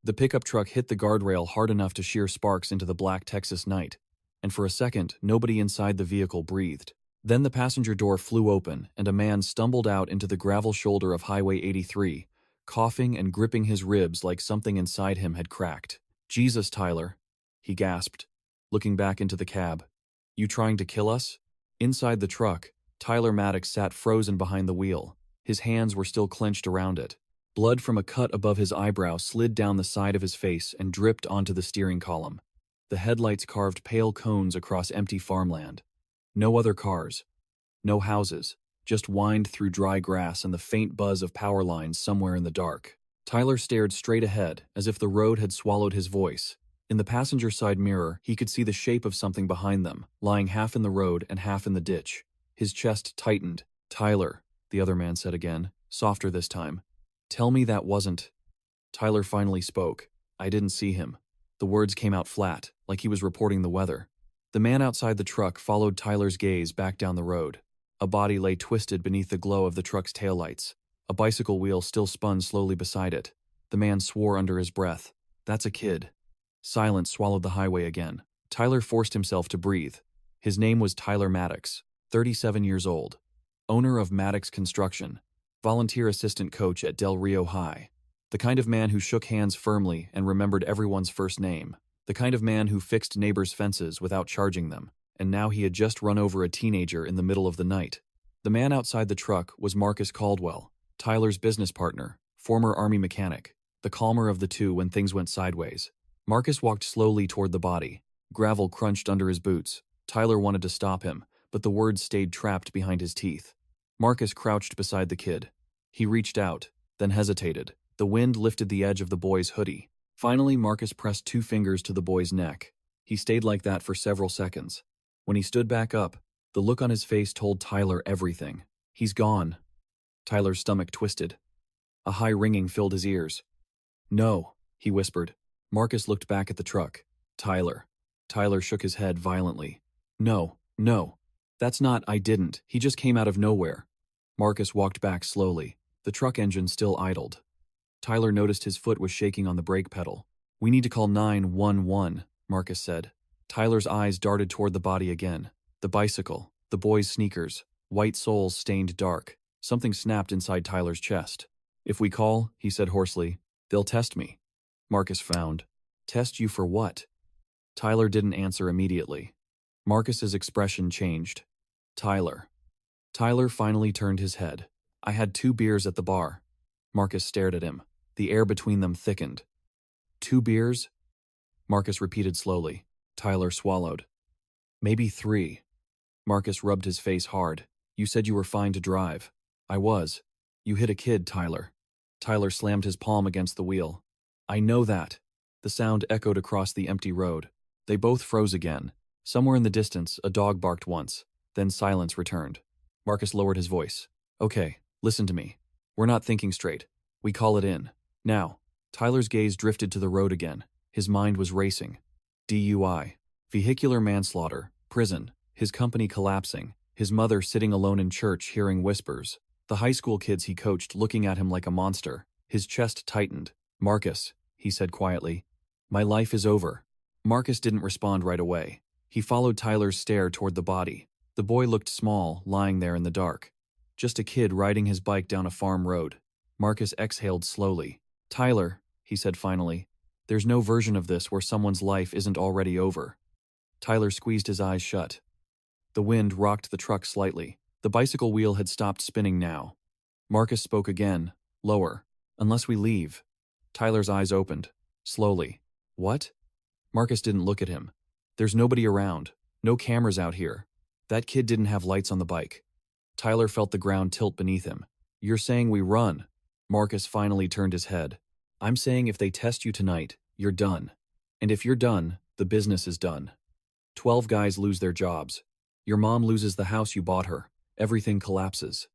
The pickup truck hit the guardrail hard enough to shear sparks into the black Texas night, and for a second, nobody inside the vehicle breathed. Then the passenger door flew open, and a man stumbled out into the gravel shoulder of Highway 83, coughing and gripping his ribs like something inside him had cracked. "Jesus, Tyler," he gasped, looking back into the cab. "You trying to kill us?" Inside the truck, Tyler Maddox sat frozen behind the wheel. His hands were still clenched around it. Blood from a cut above his eyebrow slid down the side of his face and dripped onto the steering column. The headlights carved pale cones across empty farmland. No other cars. No houses. Just whined through dry grass and the faint buzz of power lines somewhere in the dark. Tyler stared straight ahead, as if the road had swallowed his voice. In the passenger side mirror, he could see the shape of something behind them, lying half in the road and half in the ditch. His chest tightened. "Tyler," the other man said again, softer this time. "Tell me that wasn't—" Tyler finally spoke. "I didn't see him." The words came out flat, like he was reporting the weather. The man outside the truck followed Tyler's gaze back down the road. A body lay twisted beneath the glow of the truck's taillights. A bicycle wheel still spun slowly beside it. The man swore under his breath. "That's a kid." Silence swallowed the highway again. Tyler forced himself to breathe. His name was Tyler Maddox, 37 years old. Owner of Maddox Construction. Volunteer assistant coach at Del Rio High. The kind of man who shook hands firmly and remembered everyone's first name. The kind of man who fixed neighbors' fences without charging them. And now he had just run over a teenager in the middle of the night. The man outside the truck was Marcus Caldwell, Tyler's business partner, former Army mechanic, the calmer of the two when things went sideways. Marcus walked slowly toward the body. Gravel crunched under his boots. Tyler wanted to stop him, but the words stayed trapped behind his teeth. Marcus crouched beside the kid. He reached out, then hesitated. The wind lifted the edge of the boy's hoodie. Finally, Marcus pressed 2 fingers to the boy's neck. He stayed like that for several seconds. When he stood back up, the look on his face told Tyler everything. "He's gone." Tyler's stomach twisted. A high ringing filled his ears. "No," he whispered. Marcus looked back at the truck. "Tyler." Tyler shook his head violently. "No, no. That's not, I didn't. He just came out of nowhere." Marcus walked back slowly. The truck engine still idled. Tyler noticed his foot was shaking on the brake pedal. "We need to call 911, Marcus said. Tyler's eyes darted toward the body again. The bicycle, the boy's sneakers, white soles stained dark. Something snapped inside Tyler's chest. "If we call," he said hoarsely, "they'll test me." Marcus frowned. "Test you for what?" Tyler didn't answer immediately. Marcus's expression changed. "Tyler." Tyler finally turned his head. "I had 2 beers at the bar." Marcus stared at him. The air between them thickened. "2 beers?" Marcus repeated slowly. Tyler swallowed. "Maybe 3. Marcus rubbed his face hard. "You said you were fine to drive." "I was." "You hit a kid, Tyler." Tyler slammed his palm against the wheel. "I know that." The sound echoed across the empty road. They both froze again. Somewhere in the distance, a dog barked once. Then silence returned. Marcus lowered his voice. "Okay, listen to me. We're not thinking straight. We call it in. Now." Tyler's gaze drifted to the road again. His mind was racing. DUI. Vehicular manslaughter. Prison. His company collapsing. His mother sitting alone in church hearing whispers. The high school kids he coached looking at him like a monster. His chest tightened. "Marcus," he said quietly, "my life is over." Marcus didn't respond right away. He followed Tyler's stare toward the body. The boy looked small, lying there in the dark. Just a kid riding his bike down a farm road. Marcus exhaled slowly. "Tyler," he said finally, "there's no version of this where someone's life isn't already over." Tyler squeezed his eyes shut. The wind rocked the truck slightly. The bicycle wheel had stopped spinning now. Marcus spoke again, lower. "Unless we leave." Tyler's eyes opened. Slowly. "What?" Marcus didn't look at him. "There's nobody around. No cameras out here. That kid didn't have lights on the bike." Tyler felt the ground tilt beneath him. "You're saying we run?" Marcus finally turned his head. "I'm saying if they test you tonight, you're done. And if you're done, the business is done. 12 guys lose their jobs. Your mom loses the house you bought her. Everything collapses."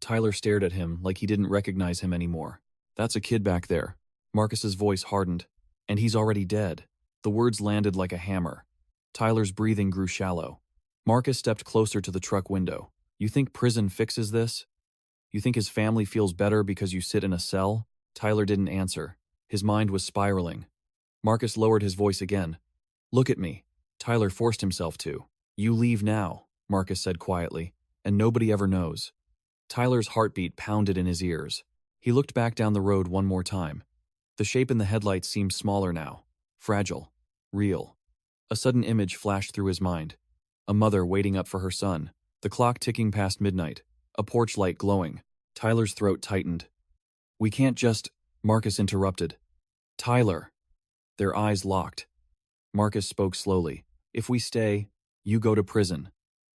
Tyler stared at him like he didn't recognize him anymore. "That's a kid back there." Marcus's voice hardened. "And he's already dead." The words landed like a hammer. Tyler's breathing grew shallow. Marcus stepped closer to the truck window. "You think prison fixes this? You think his family feels better because you sit in a cell?" Tyler didn't answer. His mind was spiraling. Marcus lowered his voice again. "Look at me." Tyler forced himself to. "You leave now," Marcus said quietly, "and nobody ever knows." Tyler's heartbeat pounded in his ears. He looked back down the road one more time. The shape in the headlights seemed smaller now. Fragile. Real. A sudden image flashed through his mind. A mother waiting up for her son. The clock ticking past midnight. A porch light glowing. Tyler's throat tightened. "We can't just—" Marcus interrupted. "Tyler." Their eyes locked. Marcus spoke slowly. "If we stay, you go to prison."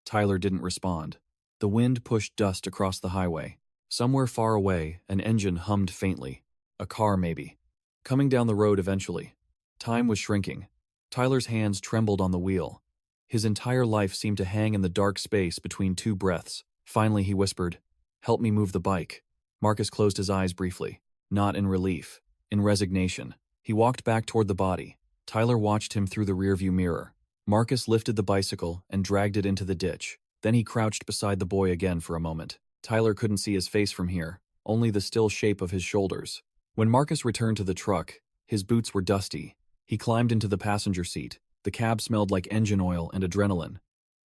Tyler didn't respond. The wind pushed dust across the highway. Somewhere far away, an engine hummed faintly. A car, maybe. Coming down the road eventually. Time was shrinking. Tyler's hands trembled on the wheel. His entire life seemed to hang in the dark space between two breaths. Finally, he whispered, "Help me move the bike." Marcus closed his eyes briefly. Not in relief. In resignation. He walked back toward the body. Tyler watched him through the rearview mirror. Marcus lifted the bicycle and dragged it into the ditch. Then he crouched beside the boy again for a moment. Tyler couldn't see his face from here, only the still shape of his shoulders. When Marcus returned to the truck, his boots were dusty. He climbed into the passenger seat. The cab smelled like engine oil and adrenaline.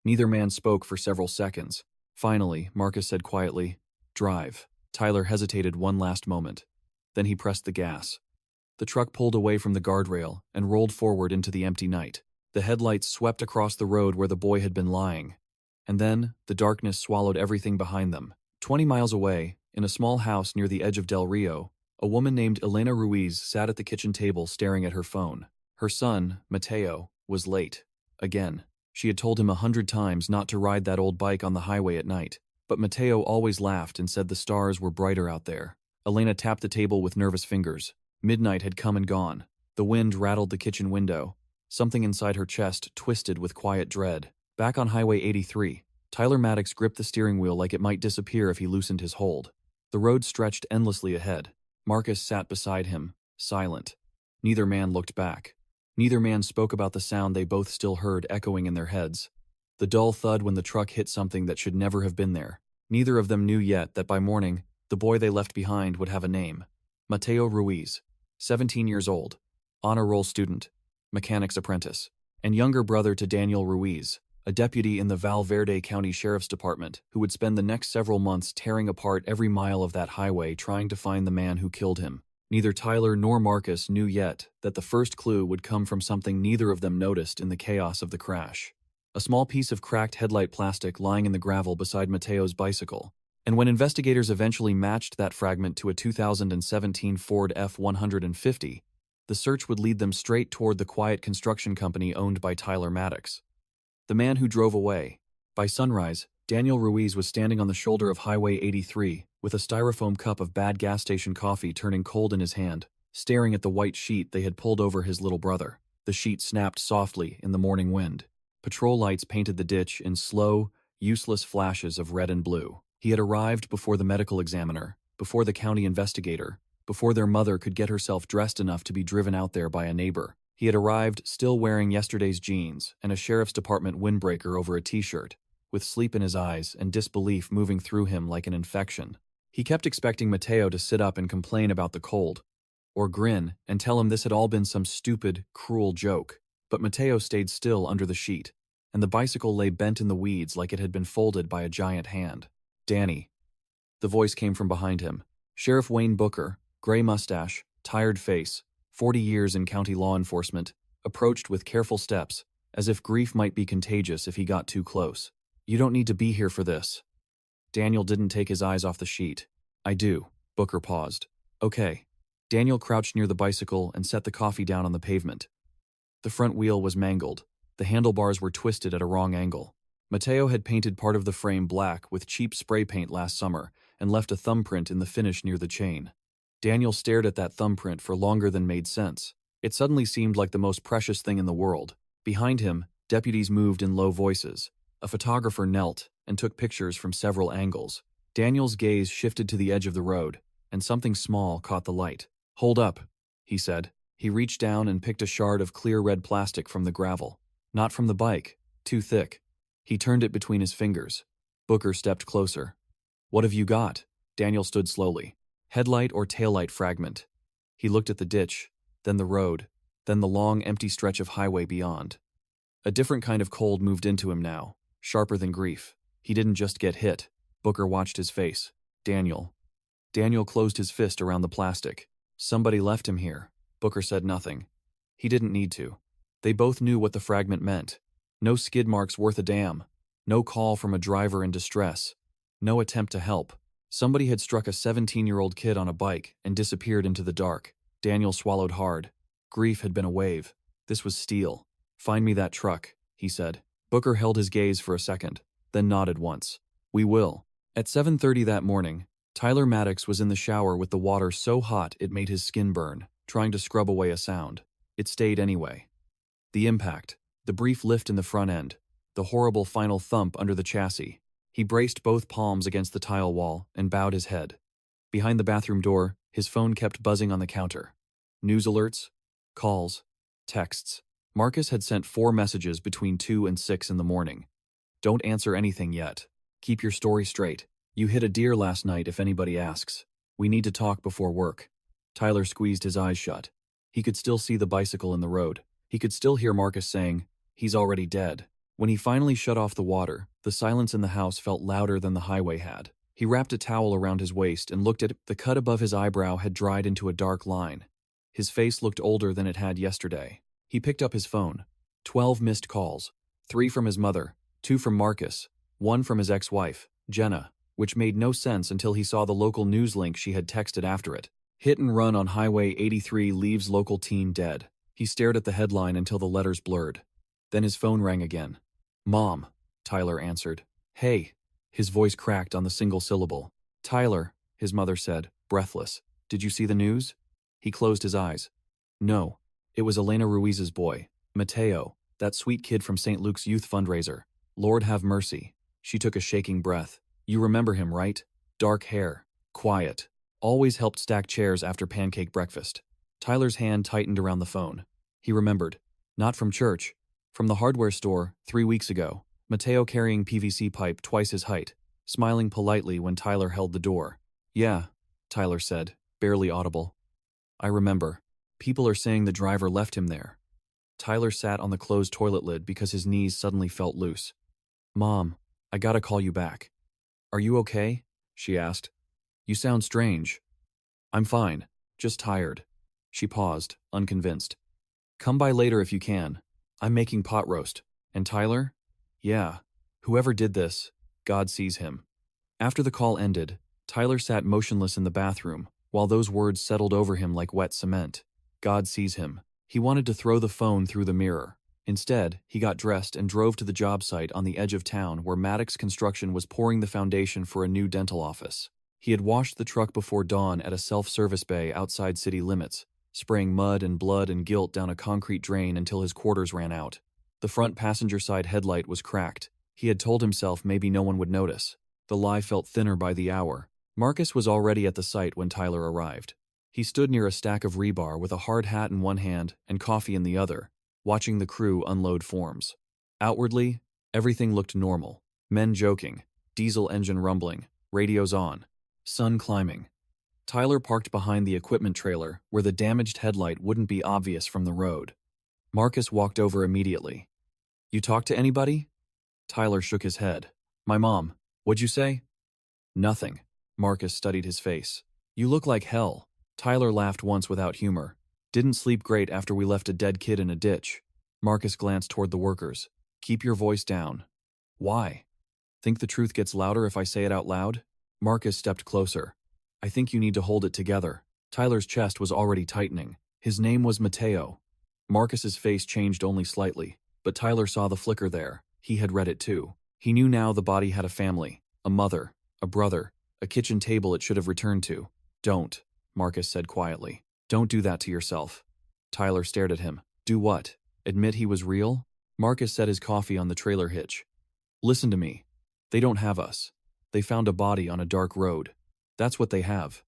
Neither man spoke for several seconds. Finally, Marcus said quietly, "Drive." Tyler hesitated one last moment. Then he pressed the gas. The truck pulled away from the guardrail and rolled forward into the empty night. The headlights swept across the road where the boy had been lying. And then, the darkness swallowed everything behind them. 20 miles away, in a small house near the edge of Del Rio, a woman named Elena Ruiz sat at the kitchen table staring at her phone. Her son, Mateo, was late. Again. She had told him 100 times not to ride that old bike on the highway at night. But Mateo always laughed and said the stars were brighter out there. Elena tapped the table with nervous fingers. Midnight had come and gone. The wind rattled the kitchen window. Something inside her chest twisted with quiet dread. Back on Highway 83, Tyler Maddox gripped the steering wheel like it might disappear if he loosened his hold. The road stretched endlessly ahead. Marcus sat beside him, silent. Neither man looked back. Neither man spoke about the sound they both still heard echoing in their heads. The dull thud when the truck hit something that should never have been there. Neither of them knew yet that by morning, the boy they left behind would have a name. Mateo Ruiz, 17 years old, honor roll student, mechanic's apprentice, and younger brother to Daniel Ruiz, a deputy in the Val Verde County Sheriff's Department who would spend the next several months tearing apart every mile of that highway trying to find the man who killed him. Neither Tyler nor Marcus knew yet that the first clue would come from something neither of them noticed in the chaos of the crash. A small piece of cracked headlight plastic lying in the gravel beside Mateo's bicycle. And when investigators eventually matched that fragment to a 2017 Ford F-150, the search would lead them straight toward the quiet construction company owned by Tyler Maddox. The man who drove away. By sunrise, Daniel Ruiz was standing on the shoulder of Highway 83 with a styrofoam cup of bad gas station coffee turning cold in his hand, staring at the white sheet they had pulled over his little brother. The sheet snapped softly in the morning wind. Patrol lights painted the ditch in slow, useless flashes of red and blue. He had arrived before the medical examiner, before the county investigator, before their mother could get herself dressed enough to be driven out there by a neighbor. He had arrived still wearing yesterday's jeans and a sheriff's department windbreaker over a t-shirt, with sleep in his eyes and disbelief moving through him like an infection. He kept expecting Mateo to sit up and complain about the cold, or grin and tell him this had all been some stupid, cruel joke. But Mateo stayed still under the sheet, and the bicycle lay bent in the weeds like it had been folded by a giant hand. "Danny." The voice came from behind him. Sheriff Wayne Booker, gray mustache, tired face, 40 years in county law enforcement, approached with careful steps, as if grief might be contagious if he got too close. "You don't need to be here for this." Daniel didn't take his eyes off the sheet. "I do." Booker paused. "Okay." Daniel crouched near the bicycle and set the coffee down on the pavement. The front wheel was mangled. The handlebars were twisted at a wrong angle. Mateo had painted part of the frame black with cheap spray paint last summer and left a thumbprint in the finish near the chain. Daniel stared at that thumbprint for longer than made sense. It suddenly seemed like the most precious thing in the world. Behind him, deputies moved in low voices. A photographer knelt and took pictures from several angles. Daniel's gaze shifted to the edge of the road, and something small caught the light. "Hold up," he said. He reached down and picked a shard of clear red plastic from the gravel. Not from the bike, too thick. He turned it between his fingers. Booker stepped closer. "What have you got?" Daniel stood slowly. "Headlight or taillight fragment." He looked at the ditch, then the road, then the long, empty stretch of highway beyond. A different kind of cold moved into him now, sharper than grief. He didn't just get hit. Booker watched his face. Daniel. Daniel closed his fist around the plastic. Somebody left him here. Booker said nothing. He didn't need to. They both knew what the fragment meant. No skid marks worth a damn. No call from a driver in distress. No attempt to help. Somebody had struck a 17-year-old kid on a bike and disappeared into the dark. Daniel swallowed hard. Grief had been a wave. This was steel. "Find me that truck," he said. Booker held his gaze for a second, then nodded once. "We will." At 7:30 that morning, Tyler Maddox was in the shower with the water so hot it made his skin burn, trying to scrub away a sound. It stayed anyway. The impact, the brief lift in the front end, the horrible final thump under the chassis. He braced both palms against the tile wall and bowed his head. Behind the bathroom door, his phone kept buzzing on the counter. News alerts, calls, texts. Marcus had sent 4 messages between 2 and 6 in the morning. "Don't answer anything yet. Keep your story straight. You hit a deer last night if anybody asks. We need to talk before work." Tyler squeezed his eyes shut. He could still see the bicycle in the road. He could still hear Marcus saying, "He's already dead." When he finally shut off the water, the silence in the house felt louder than the highway had. He wrapped a towel around his waist and looked at it. The cut above his eyebrow had dried into a dark line. His face looked older than it had yesterday. He picked up his phone. 12 missed calls. 3 from his mother, 2 from Marcus, 1 from his ex-wife, Jenna, which made no sense until he saw the local news link she had texted after it. "Hit and run on Highway 83 leaves local teen dead." He stared at the headline until the letters blurred. Then his phone rang again. "Mom," Tyler answered. "Hey." His voice cracked on the single syllable. "Tyler," his mother said, breathless. "Did you see the news?" He closed his eyes. "No. It was Elena Ruiz's boy, Mateo, that sweet kid from St. Luke's youth fundraiser. Lord have mercy." She took a shaking breath. "You remember him, right? Dark hair, quiet, always helped stack chairs after pancake breakfast." Tyler's hand tightened around the phone. He remembered. Not from church. From the hardware store 3 weeks ago. Mateo carrying PVC pipe twice his height, smiling politely when Tyler held the door. "Yeah," Tyler said, barely audible. "I remember. People are saying the driver left him there." Tyler sat on the closed toilet lid because his knees suddenly felt loose. "Mom, I gotta call you back." "Are you okay?" she asked. "You sound strange." "I'm fine, just tired." She paused, unconvinced. "Come by later if you can. I'm making pot roast." "And Tyler?" "Yeah. Whoever did this, God sees him." After the call ended, Tyler sat motionless in the bathroom, while those words settled over him like wet cement. God sees him. He wanted to throw the phone through the mirror. Instead, he got dressed and drove to the job site on the edge of town where Maddox Construction was pouring the foundation for a new dental office. He had washed the truck before dawn at a self-service bay outside city limits, spraying mud and blood and guilt down a concrete drain until his quarters ran out. The front passenger side headlight was cracked. He had told himself maybe no one would notice. The lie felt thinner by the hour. Marcus was already at the site when Tyler arrived. He stood near a stack of rebar with a hard hat in one hand and coffee in the other, watching the crew unload forms. Outwardly, everything looked normal. Men joking, diesel engine rumbling, radios on, sun climbing. Tyler parked behind the equipment trailer where the damaged headlight wouldn't be obvious from the road. Marcus walked over immediately. "You talked to anybody?" Tyler shook his head. "My mom. What'd you say?" "Nothing." Marcus studied his face. "You look like hell." Tyler laughed once without humor. "Didn't sleep great after we left a dead kid in a ditch." Marcus glanced toward the workers. "Keep your voice down." "Why?" "Think the truth gets louder if I say it out loud?" Marcus stepped closer. "I think you need to hold it together." Tyler's chest was already tightening. His name was Mateo. Marcus's face changed only slightly, but Tyler saw the flicker there. He had read it too. He knew now the body had a family, a mother, a brother, a kitchen table it should have returned to. "Don't," Marcus said quietly. "Don't do that to yourself." Tyler stared at him. "Do what? Admit he was real?" Marcus set his coffee on the trailer hitch. "Listen to me. They don't have us. They found a body on a dark road. That's what they have."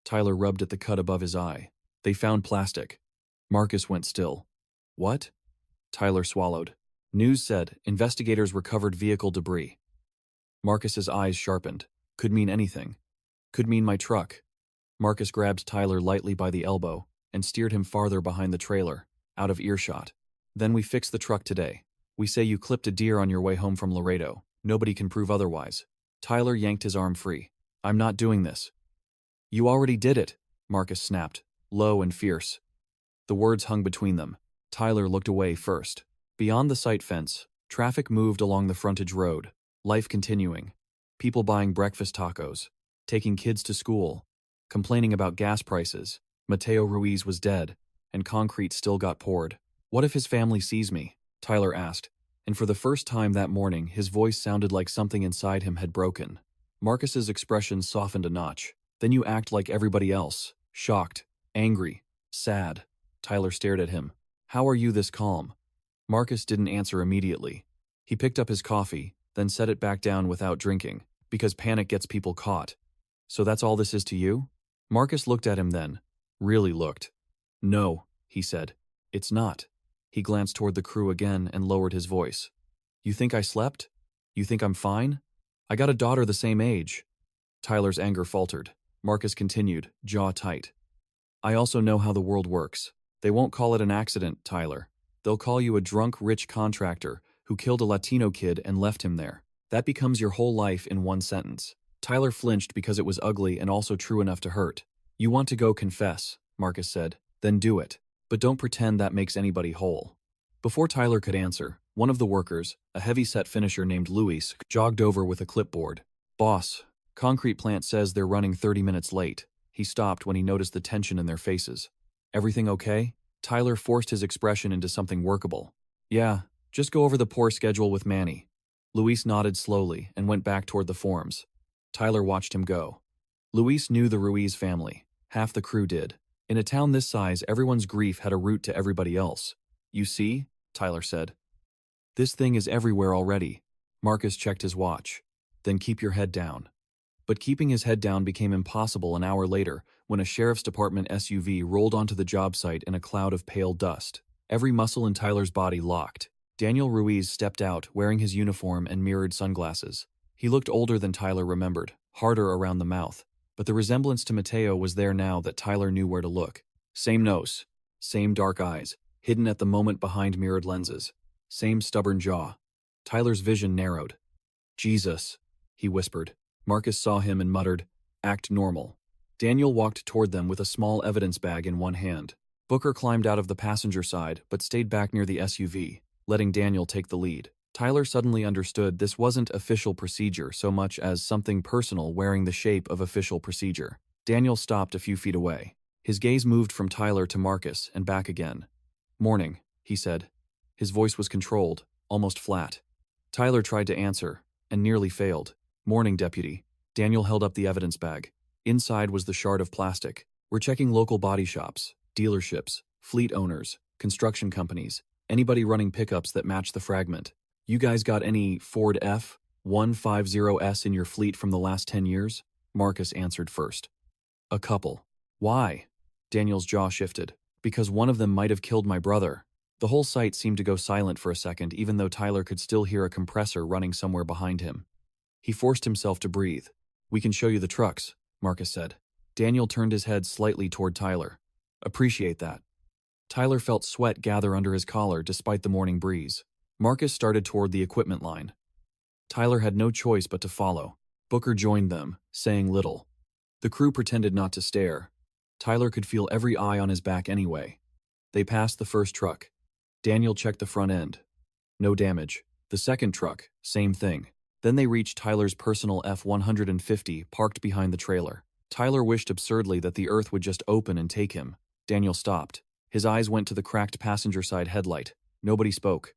Tyler rubbed at the cut above his eye. "They found plastic." Marcus went still. "What?" Tyler swallowed. "News said investigators recovered vehicle debris." Marcus's eyes sharpened. Could mean anything. Could mean my truck. Marcus grabbed Tyler lightly by the elbow. and steered him farther behind the trailer, out of earshot. Then we fixed the truck today. We say you clipped a deer on your way home from Laredo. Nobody can prove otherwise. Tyler yanked his arm free. I'm not doing this. You already did it, Marcus snapped, low and fierce. The words hung between them. Tyler looked away first. Beyond the sight fence, traffic moved along the frontage road, life continuing. People buying breakfast tacos, taking kids to school, complaining about gas prices. Mateo Ruiz was dead, and concrete still got poured. What if his family sees me? Tyler asked, and for the first time that morning his voice sounded like something inside him had broken. Marcus's expression softened a notch. Then you act like everybody else, shocked, angry, sad. Tyler stared at him. How are you this calm? Marcus didn't answer immediately. He picked up his coffee, then set it back down without drinking, because panic gets people caught. So that's all this is to you? Marcus looked at him then. Really looked. No, he said. It's not. He glanced toward the crew again and lowered his voice. You think I slept? You think I'm fine? I got a daughter the same age. Tyler's anger faltered. Marcus continued, jaw tight. I also know how the world works. They won't call it an accident, Tyler. They'll call you a drunk rich contractor who killed a Latino kid and left him there. That becomes your whole life in one sentence. Tyler flinched because it was ugly and also true enough to hurt. You want to go confess, Marcus said. Then do it. But don't pretend that makes anybody whole. Before Tyler could answer, one of the workers, a heavy-set finisher named Luis, jogged over with a clipboard. Boss, concrete plant says they're running 30 minutes late. He stopped when he noticed the tension in their faces. Everything okay? Tyler forced his expression into something workable. Yeah, just go over the poor schedule with Manny. Luis nodded slowly and went back toward the forms. Tyler watched him go. Luis knew the Ruiz family. Half the crew did. In a town this size, everyone's grief had a root to everybody else. You see? Tyler said. This thing is everywhere already. Marcus checked his watch. Then keep your head down. But keeping his head down became impossible an hour later when a sheriff's department SUV rolled onto the job site in a cloud of pale dust. Every muscle in Tyler's body locked. Daniel Ruiz stepped out wearing his uniform and mirrored sunglasses. He looked older than Tyler remembered, harder around the mouth. But the resemblance to Mateo was there now that Tyler knew where to look. Same nose, same dark eyes, hidden at the moment behind mirrored lenses, same stubborn jaw. Tyler's vision narrowed. Jesus, he whispered. Marcus saw him and muttered, act normal. Daniel walked toward them with a small evidence bag in one hand. Booker climbed out of the passenger side but stayed back near the SUV, letting Daniel take the lead. Tyler suddenly understood this wasn't official procedure so much as something personal wearing the shape of official procedure. Daniel stopped a few feet away. His gaze moved from Tyler to Marcus and back again. Morning, he said. His voice was controlled, almost flat. Tyler tried to answer, and nearly failed. Morning, deputy. Daniel held up the evidence bag. Inside was the shard of plastic. We're checking local body shops, dealerships, fleet owners, construction companies, anybody running pickups that match the fragment. You guys got any Ford F-150S in your fleet from the last 10 years? Marcus answered first. A couple. Why? Daniel's jaw shifted. Because one of them might have killed my brother. The whole site seemed to go silent for a second, even though Tyler could still hear a compressor running somewhere behind him. He forced himself to breathe. We can show you the trucks, Marcus said. Daniel turned his head slightly toward Tyler. Appreciate that. Tyler felt sweat gather under his collar despite the morning breeze. Marcus started toward the equipment line. Tyler had no choice but to follow. Booker joined them, saying little. The crew pretended not to stare. Tyler could feel every eye on his back anyway. They passed the first truck. Daniel checked the front end. No damage. The second truck, same thing. Then they reached Tyler's personal F-150 parked behind the trailer. Tyler wished absurdly that the earth would just open and take him. Daniel stopped. His eyes went to the cracked passenger side headlight. Nobody spoke.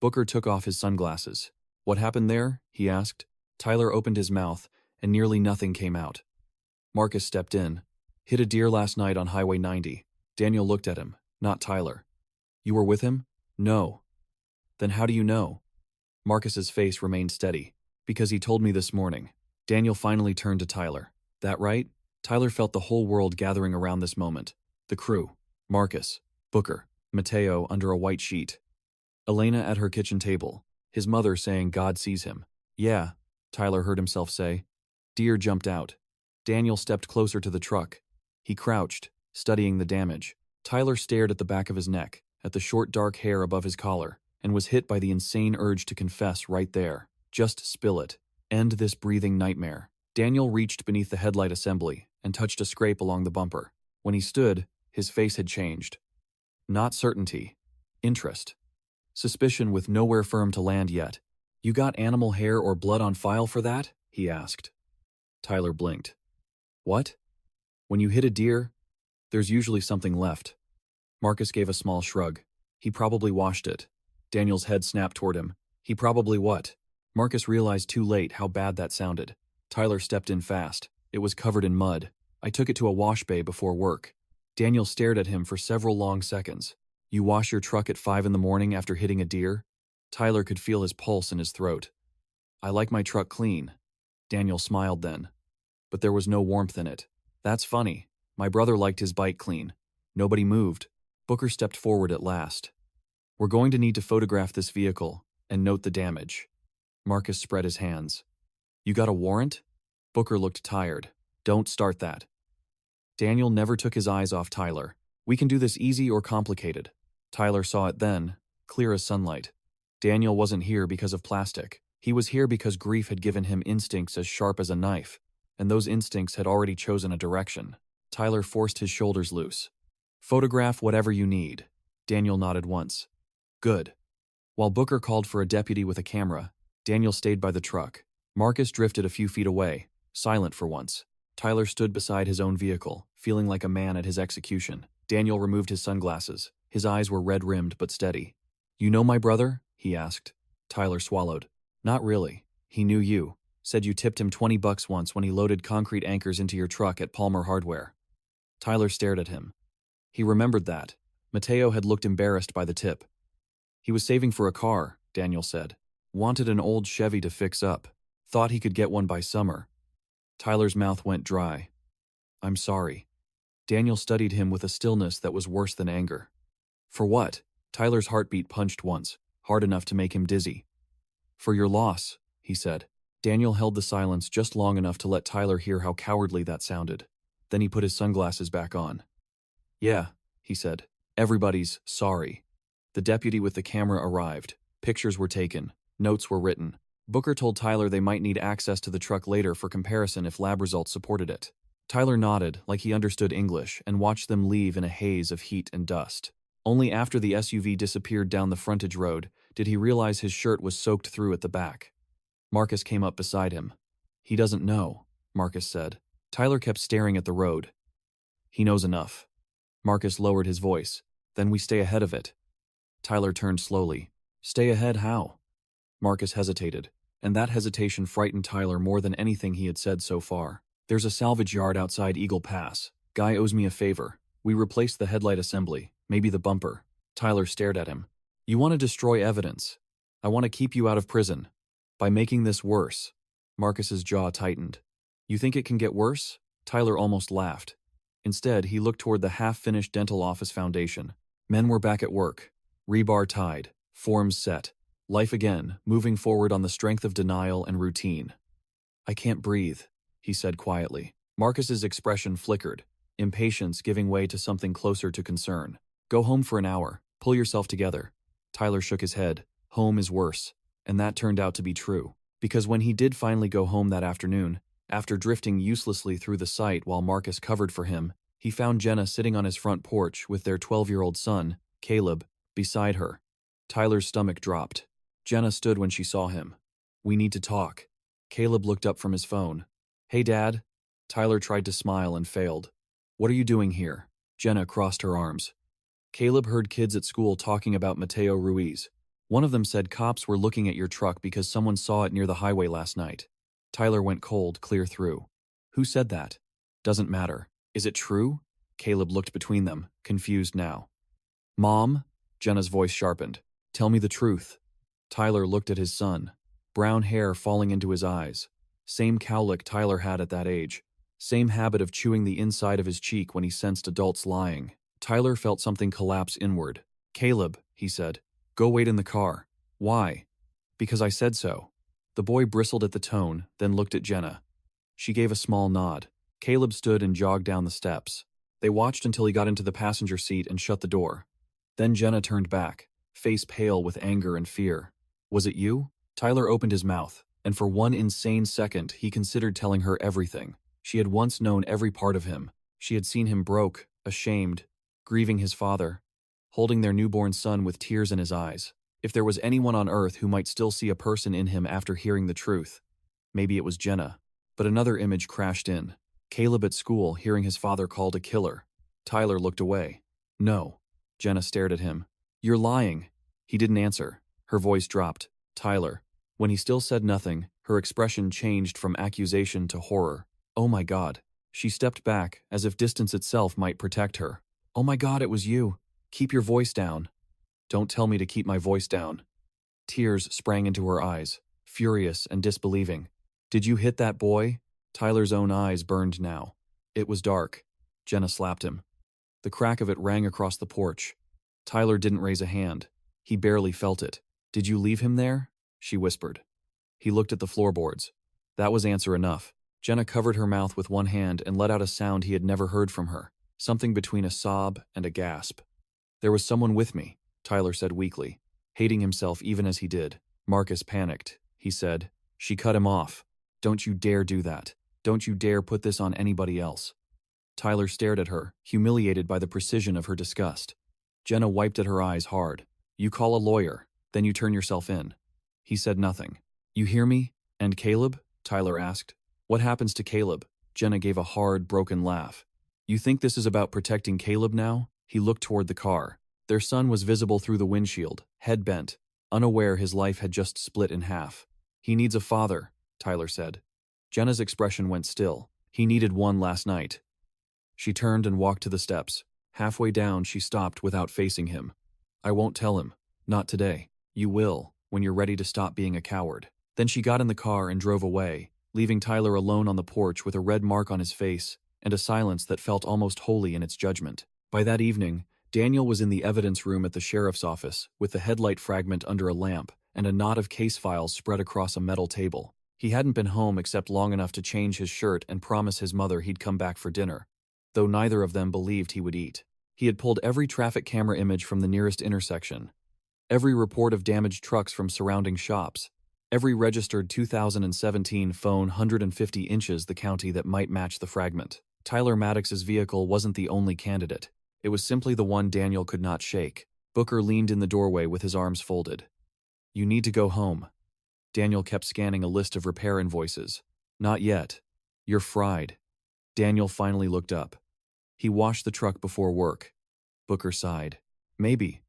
Booker took off his sunglasses. What happened there? He asked. Tyler opened his mouth, and nearly nothing came out. Marcus stepped in. Hit a deer last night on Highway 90. Daniel looked at him, not Tyler. You were with him? No. Then how do you know? Marcus's face remained steady. Because he told me this morning. Daniel finally turned to Tyler. That right? Tyler felt the whole world gathering around this moment. The crew. Marcus. Booker. Mateo under a white sheet. Elena at her kitchen table. His mother saying God sees him. Yeah, Tyler heard himself say. Deer jumped out. Daniel stepped closer to the truck. He crouched, studying the damage. Tyler stared at the back of his neck, at the short dark hair above his collar, and was hit by the insane urge to confess right there. Just spill it. End this breathing nightmare. Daniel reached beneath the headlight assembly and touched a scrape along the bumper. When he stood, his face had changed. Not certainty. Interest. Suspicion with nowhere firm to land yet. You got animal hair or blood on file for that? He asked. Tyler blinked. What? When you hit a deer, there's usually something left. Marcus gave a small shrug. He probably washed it. Daniel's head snapped toward him. He probably what? Marcus realized too late how bad that sounded. Tyler stepped in fast. It was covered in mud. I took it to a wash bay before work. Daniel stared at him for several long seconds. You wash your truck at 5 in the morning after hitting a deer? Tyler could feel his pulse in his throat. I like my truck clean. Daniel smiled then. But there was no warmth in it. That's funny. My brother liked his bike clean. Nobody moved. Booker stepped forward at last. We're going to need to photograph this vehicle and note the damage. Marcus spread his hands. You got a warrant? Booker looked tired. Don't start that. Daniel never took his eyes off Tyler. We can do this easy or complicated. Tyler saw it then, clear as sunlight. Daniel wasn't here because of plastic. He was here because grief had given him instincts as sharp as a knife, and those instincts had already chosen a direction. Tyler forced his shoulders loose. Photograph whatever you need. Daniel nodded once. Good. While Booker called for a deputy with a camera, Daniel stayed by the truck. Marcus drifted a few feet away, silent for once. Tyler stood beside his own vehicle, feeling like a man at his execution. Daniel removed his sunglasses. His eyes were red-rimmed but steady. You know my brother? He asked. Tyler swallowed. Not really. He knew you. Said you tipped him $20 once when he loaded concrete anchors into your truck at Palmer Hardware. Tyler stared at him. He remembered that. Mateo had looked embarrassed by the tip. He was saving for a car, Daniel said. Wanted an old Chevy to fix up. Thought he could get one by summer. Tyler's mouth went dry. I'm sorry. Daniel studied him with a stillness that was worse than anger. For what? Tyler's heartbeat punched once, hard enough to make him dizzy. For your loss, he said. Daniel held the silence just long enough to let Tyler hear how cowardly that sounded. Then he put his sunglasses back on. Yeah, he said. Everybody's sorry. The deputy with the camera arrived. Pictures were taken. Notes were written. Booker told Tyler they might need access to the truck later for comparison if lab results supported it. Tyler nodded, like he understood English, and watched them leave in a haze of heat and dust. Only after the SUV disappeared down the frontage road did he realize his shirt was soaked through at the back. Marcus came up beside him. He doesn't know, Marcus said. Tyler kept staring at the road. He knows enough. Marcus lowered his voice. Then we stay ahead of it. Tyler turned slowly. Stay ahead how? Marcus hesitated, and that hesitation frightened Tyler more than anything he had said so far. There's a salvage yard outside Eagle Pass. Guy owes me a favor. We replaced the headlight assembly, maybe the bumper. Tyler stared at him. You want to destroy evidence. I want to keep you out of prison. By making this worse. Marcus's jaw tightened. You think it can get worse? Tyler almost laughed. Instead, he looked toward the half-finished dental office foundation. Men were back at work. Rebar tied. Forms set. Life again, moving forward on the strength of denial and routine. I can't breathe, he said quietly. Marcus's expression flickered, impatience giving way to something closer to concern. Go home for an hour. Pull yourself together. Tyler shook his head. Home is worse. And that turned out to be true. Because when he did finally go home that afternoon, after drifting uselessly through the site while Marcus covered for him, he found Jenna sitting on his front porch with their 12-year-old son, Caleb, beside her. Tyler's stomach dropped. Jenna stood when she saw him. We need to talk. Caleb looked up from his phone. Hey, Dad. Tyler tried to smile and failed. What are you doing here? Jenna crossed her arms. Caleb heard kids at school talking about Mateo Ruiz. One of them said cops were looking at your truck because someone saw it near the highway last night. Tyler went cold clear through. Who said that? Doesn't matter. Is it true? Caleb looked between them, confused now. Mom? Jenna's voice sharpened. Tell me the truth. Tyler looked at his son. Brown hair falling into his eyes. Same cowlick Tyler had at that age. Same habit of chewing the inside of his cheek when he sensed adults lying. Tyler felt something collapse inward. Caleb, he said. Go wait in the car. Why? Because I said so. The boy bristled at the tone, then looked at Jenna. She gave a small nod. Caleb stood and jogged down the steps. They watched until he got into the passenger seat and shut the door. Then Jenna turned back, face pale with anger and fear. Was it you? Tyler opened his mouth, and for one insane second he considered telling her everything. She had once known every part of him. She had seen him broke, ashamed, grieving his father, holding their newborn son with tears in his eyes. If there was anyone on earth who might still see a person in him after hearing the truth, maybe it was Jenna. But another image crashed in. Caleb at school, hearing his father called a killer. Tyler looked away. No. Jenna stared at him. You're lying. He didn't answer. Her voice dropped. Tyler. When he still said nothing, her expression changed from accusation to horror. Oh my God. She stepped back, as if distance itself might protect her. Oh my God, it was you. Keep your voice down. Don't tell me to keep my voice down. Tears sprang into her eyes, furious and disbelieving. Did you hit that boy? Tyler's own eyes burned now. It was dark. Jenna slapped him. The crack of it rang across the porch. Tyler didn't raise a hand. He barely felt it. Did you leave him there? She whispered. He looked at the floorboards. That was answer enough. Jenna covered her mouth with one hand and let out a sound he had never heard from her, something between a sob and a gasp. There was someone with me, Tyler said weakly, hating himself even as he did. Marcus panicked. He said. She cut him off. Don't you dare do that. Don't you dare put this on anybody else. Tyler stared at her, humiliated by the precision of her disgust. Jenna wiped at her eyes hard. You call a lawyer, then you turn yourself in. He said nothing. You hear me? And Caleb? Tyler asked. What happens to Caleb? Jenna gave a hard, broken laugh. You think this is about protecting Caleb now? He looked toward the car. Their son was visible through the windshield, head bent, unaware his life had just split in half. He needs a father, Tyler said. Jenna's expression went still. He needed one last night. She turned and walked to the steps. Halfway down, she stopped without facing him. I won't tell him. Not today. You will, when you're ready to stop being a coward. Then she got in the car and drove away, leaving Tyler alone on the porch with a red mark on his face and a silence that felt almost holy in its judgment. By that evening, Daniel was in the evidence room at the sheriff's office with the headlight fragment under a lamp and a knot of case files spread across a metal table. He hadn't been home except long enough to change his shirt and promise his mother he'd come back for dinner, though neither of them believed he would eat. He had pulled every traffic camera image from the nearest intersection, every report of damaged trucks from surrounding shops, every registered 2017 phone 150 inches the county that might match the fragment. Tyler Maddox's vehicle wasn't the only candidate. It was simply the one Daniel could not shake. Booker leaned in the doorway with his arms folded. You need to go home. Daniel kept scanning a list of repair invoices. Not yet. You're fried. Daniel finally looked up. He washed the truck before work. Booker sighed. Maybe.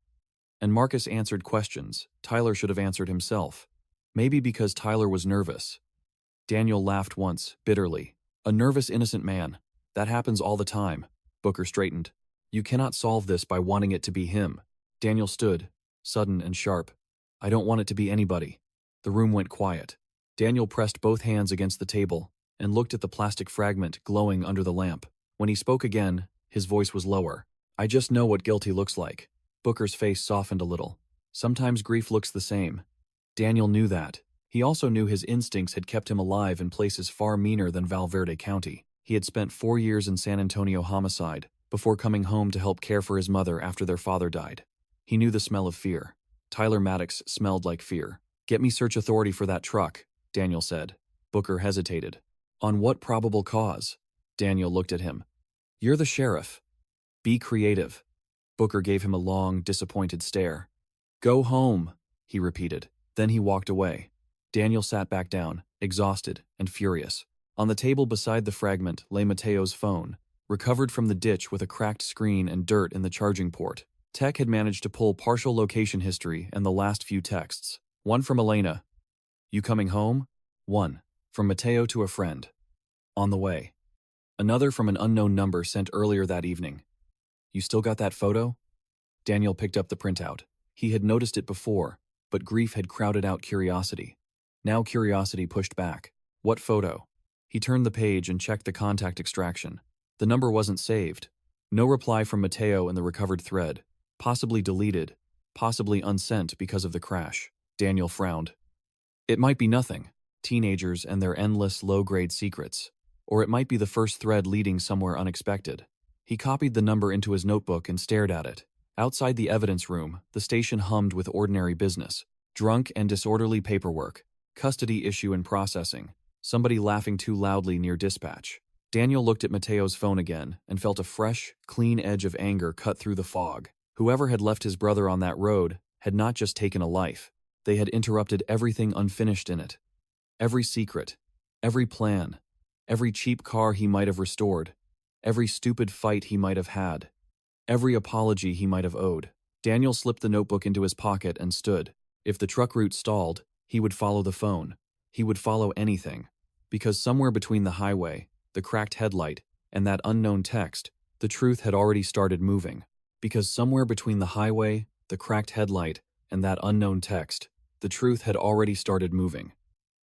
And Marcus answered questions Tyler should have answered himself. Maybe because Tyler was nervous. Daniel laughed once, bitterly. A nervous, innocent man. That happens all the time. Booker straightened. You cannot solve this by wanting it to be him. Daniel stood, sudden and sharp. I don't want it to be anybody. The room went quiet. Daniel pressed both hands against the table and looked at the plastic fragment glowing under the lamp. When he spoke again, his voice was lower. I just know what guilty looks like. Booker's face softened a little. Sometimes grief looks the same. Daniel knew that. He also knew his instincts had kept him alive in places far meaner than Valverde County. He had spent 4 years in San Antonio homicide before coming home to help care for his mother after their father died. He knew the smell of fear. Tyler Maddox smelled like fear. Get me search authority for that truck, Daniel said. Booker hesitated. On what probable cause? Daniel looked at him. You're the sheriff. Be creative. Booker gave him a long, disappointed stare. Go home, he repeated. Then he walked away. Daniel sat back down, exhausted and furious. On the table beside the fragment lay Mateo's phone, recovered from the ditch with a cracked screen and dirt in the charging port. Tech had managed to pull partial location history and the last few texts. One from Elena. You coming home? One. From Mateo to a friend. On the way. Another from an unknown number sent earlier that evening. You still got that photo? Daniel picked up the printout. He had noticed it before, but grief had crowded out curiosity. Now curiosity pushed back. What photo? He turned the page and checked the contact extraction. The number wasn't saved. No reply from Mateo in the recovered thread. Possibly deleted. Possibly unsent because of the crash. Daniel frowned. It might be nothing. Teenagers and their endless low-grade secrets. Or it might be the first thread leading somewhere unexpected. He copied the number into his notebook and stared at it. Outside the evidence room, the station hummed with ordinary business. Drunk and disorderly paperwork, custody issue and processing, somebody laughing too loudly near dispatch. Daniel looked at Mateo's phone again and felt a fresh, clean edge of anger cut through the fog. Whoever had left his brother on that road had not just taken a life. They had interrupted everything unfinished in it. Every secret, every plan, every cheap car he might have restored, every stupid fight he might have had, every apology he might have owed. Daniel slipped the notebook into his pocket and stood. If the truck route stalled, he would follow the phone. He would follow anything. Because somewhere between the highway, the cracked headlight, and that unknown text, the truth had already started moving. Because somewhere between the highway, the cracked headlight, and that unknown text, the truth had already started moving.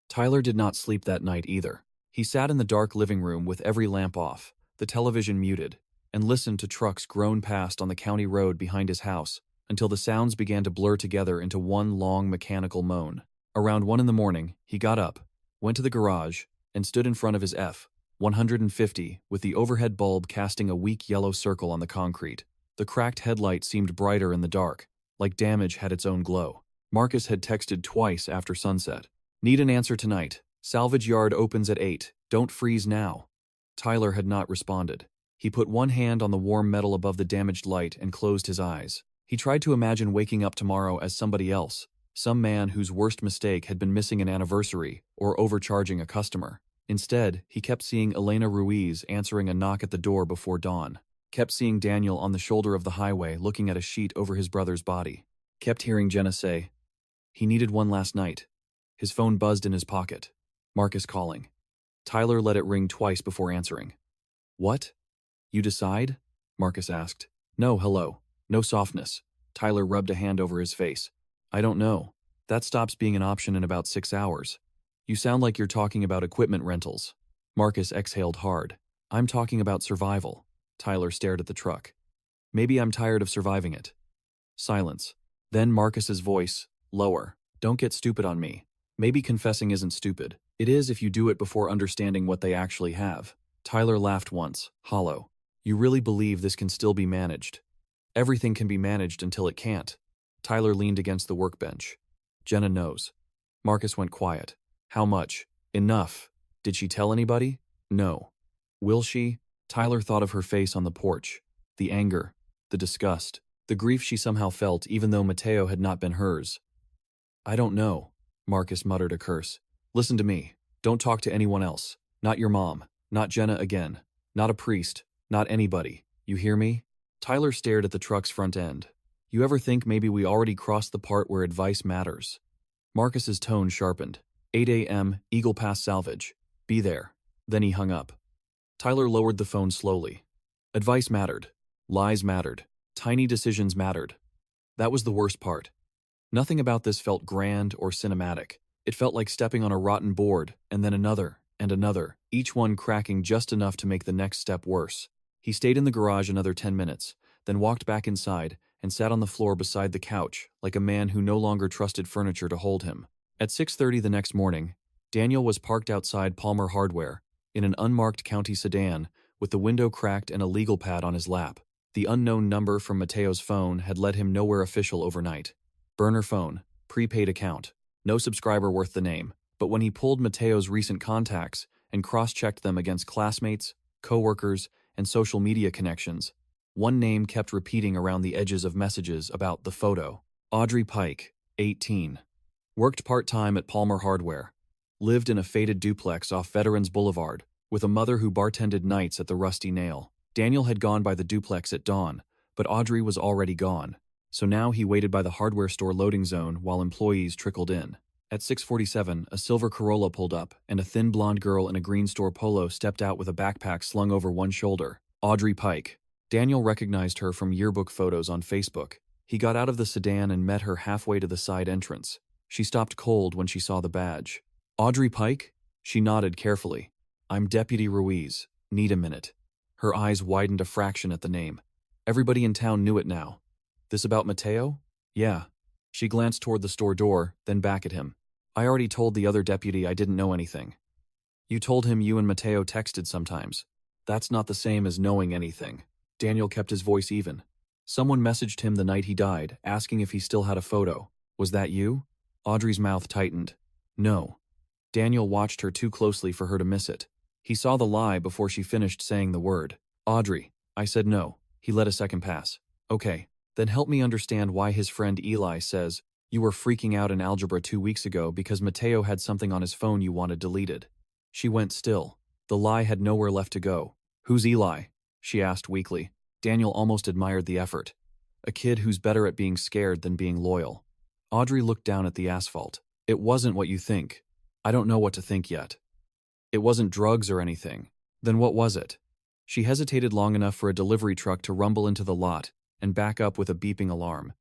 Tyler did not sleep that night either. He sat in the dark living room with every lamp off, the television muted, and listened to trucks groan past on the county road behind his house until the sounds began to blur together into one long mechanical moan. Around 1 a.m, he got up, went to the garage, and stood in front of his F-150 with the overhead bulb casting a weak yellow circle on the concrete. The cracked headlight seemed brighter in the dark, like damage had its own glow. Marcus had texted twice after sunset. Need an answer tonight. Salvage yard opens at 8. Don't freeze now. Tyler had not responded. He put one hand on the warm metal above the damaged light and closed his eyes. He tried to imagine waking up tomorrow as somebody else, some man whose worst mistake had been missing an anniversary or overcharging a customer. Instead, he kept seeing Elena Ruiz answering a knock at the door before dawn. Kept seeing Daniel on the shoulder of the highway looking at a sheet over his brother's body. Kept hearing Jenna say, "He needed one last night." His phone buzzed in his pocket. Marcus calling. Tyler let it ring twice before answering. "What? You decide?" Marcus asked. "No, hello. No softness." Tyler rubbed a hand over his face. "I don't know. That stops being an option in about 6 hours. You sound like you're talking about equipment rentals." Marcus exhaled hard. "I'm talking about survival." Tyler stared at the truck. "Maybe I'm tired of surviving it." Silence. Then Marcus's voice, lower. "Don't get stupid on me. Maybe confessing isn't stupid. It is if you do it before understanding what they actually have." Tyler laughed once, hollow. "You really believe this can still be managed?" "Everything can be managed until it can't." Tyler leaned against the workbench. "Jenna knows." Marcus went quiet. "How much?" "Enough." "Did she tell anybody?" "No." "Will she?" Tyler thought of her face on the porch. The anger, the disgust, the grief she somehow felt even though Mateo had not been hers. "I don't know." Marcus muttered a curse. "Listen to me. Don't talk to anyone else. Not your mom. Not Jenna again. Not a priest. Not anybody. You hear me?" Tyler stared at the truck's front end. "You ever think maybe we already crossed the part where advice matters?" Marcus's tone sharpened. 8 a.m., Eagle Pass Salvage. Be there. Then he hung up. Tyler lowered the phone slowly. Advice mattered. Lies mattered. Tiny decisions mattered. That was the worst part. Nothing about this felt grand or cinematic. It felt like stepping on a rotten board, and then another, and another, each one cracking just enough to make the next step worse. He stayed in the garage another 10 minutes, then walked back inside and sat on the floor beside the couch like a man who no longer trusted furniture to hold him. At 6:30 the next morning, Daniel was parked outside Palmer Hardware in an unmarked county sedan with the window cracked and a legal pad on his lap. The unknown number from Mateo's phone had led him nowhere official overnight. Burner phone, prepaid account, no subscriber worth the name. But when he pulled Mateo's recent contacts and cross-checked them against classmates, co-workers, and social media connections, one name kept repeating around the edges of messages about the photo. Audrey Pike, 18. Worked part-time at Palmer Hardware. Lived in a faded duplex off Veterans Boulevard, with a mother who bartended nights at the Rusty Nail. Daniel had gone by the duplex at dawn, but Audrey was already gone. So now he waited by the hardware store loading zone while employees trickled in. At 6:47, a silver Corolla pulled up, and a thin blonde girl in a green store polo stepped out with a backpack slung over one shoulder. Audrey Pike. Daniel recognized her from yearbook photos on Facebook. He got out of the sedan and met her halfway to the side entrance. She stopped cold when she saw the badge. "Audrey Pike?" She nodded carefully. "I'm Deputy Ruiz. Need a minute." Her eyes widened a fraction at the name. Everybody in town knew it now. "This about Mateo?" "Yeah." She glanced toward the store door, then back at him. "I already told the other deputy I didn't know anything." "You told him you and Mateo texted sometimes. That's not the same as knowing anything." Daniel kept his voice even. Someone messaged him the night he died, asking if he still had a photo. Was that you? Audrey's mouth tightened. No. Daniel watched her too closely for her to miss it. He saw the lie before she finished saying the word. Audrey. I said no. He let a second pass. Okay, then help me understand why his friend Eli says, you were freaking out in algebra 2 weeks ago because Mateo had something on his phone you wanted deleted. She went still. The lie had nowhere left to go. Who's Eli? She asked weakly. Daniel almost admired the effort. A kid who's better at being scared than being loyal. Audrey looked down at the asphalt. It wasn't what you think. I don't know what to think yet. It wasn't drugs or anything. Then what was it? She hesitated long enough for a delivery truck to rumble into the lot and back up with a beeping alarm.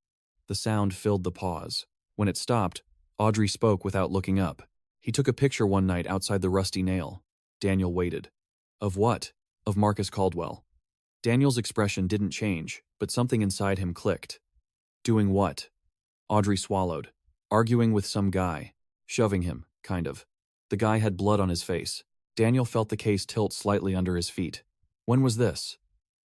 The sound filled the pause. When it stopped, Audrey spoke without looking up. He took a picture one night outside the Rusty Nail. Daniel waited. Of what? Of Marcus Caldwell. Daniel's expression didn't change, but something inside him clicked. Doing what? Audrey swallowed. Arguing with some guy. Shoving him, kind of. The guy had blood on his face. Daniel felt the case tilt slightly under his feet. When was this?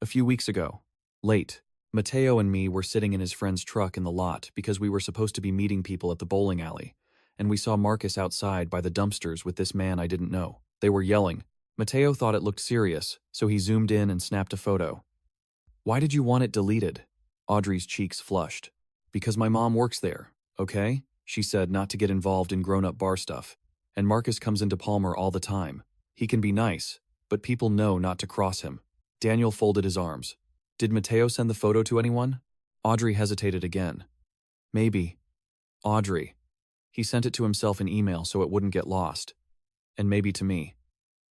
A few weeks ago. Late. Mateo and me were sitting in his friend's truck in the lot because we were supposed to be meeting people at the bowling alley, and we saw Marcus outside by the dumpsters with this man I didn't know. They were yelling. Mateo thought it looked serious, so he zoomed in and snapped a photo. Why did you want it deleted? Audrey's cheeks flushed. Because my mom works there, okay? She said not to get involved in grown-up bar stuff. And Marcus comes into Palmer all the time. He can be nice, but people know not to cross him. Daniel folded his arms. Did Mateo send the photo to anyone? Audrey hesitated again. Maybe. Audrey. He sent it to himself in email so it wouldn't get lost. And maybe to me.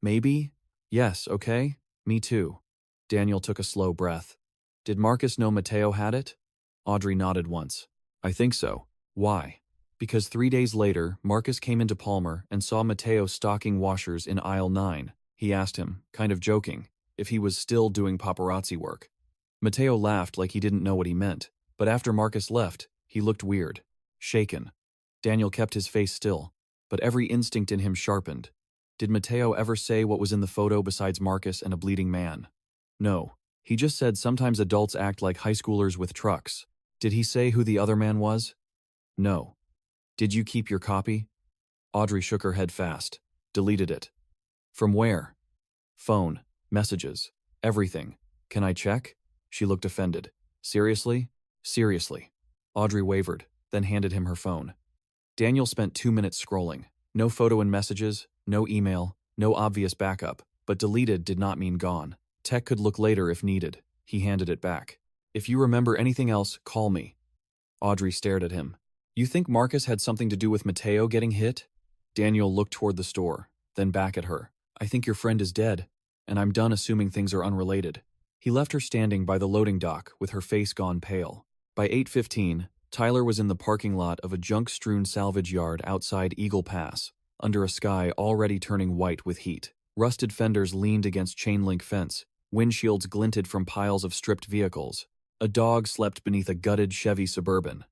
Maybe? Yes, okay? Me too. Daniel took a slow breath. Did Marcus know Mateo had it? Audrey nodded once. I think so. Why? Because 3 days later, Marcus came into Palmer and saw Mateo stocking washers in aisle 9. He asked him, kind of joking, if he was still doing paparazzi work. Mateo laughed like he didn't know what he meant, but after Marcus left, he looked weird, shaken. Daniel kept his face still, but every instinct in him sharpened. Did Mateo ever say what was in the photo besides Marcus and a bleeding man? No. He just said sometimes adults act like high schoolers with trucks. Did he say who the other man was? No. Did you keep your copy? Audrey shook her head fast. Deleted it. From where? Phone. Messages. Everything. Can I check? She looked offended. Seriously? Seriously. Audrey wavered, then handed him her phone. Daniel spent 2 minutes scrolling. No photo and messages, no email, no obvious backup, but deleted did not mean gone. Tech could look later if needed. He handed it back. If you remember anything else, call me. Audrey stared at him. You think Marcus had something to do with Mateo getting hit? Daniel looked toward the store, then back at her. I think your friend is dead, and I'm done assuming things are unrelated. He left her standing by the loading dock with her face gone pale. By 8:15, Tyler was in the parking lot of a junk-strewn salvage yard outside Eagle Pass, under a sky already turning white with heat. Rusted fenders leaned against chain-link fence. Windshields glinted from piles of stripped vehicles. A dog slept beneath a gutted Chevy Suburban.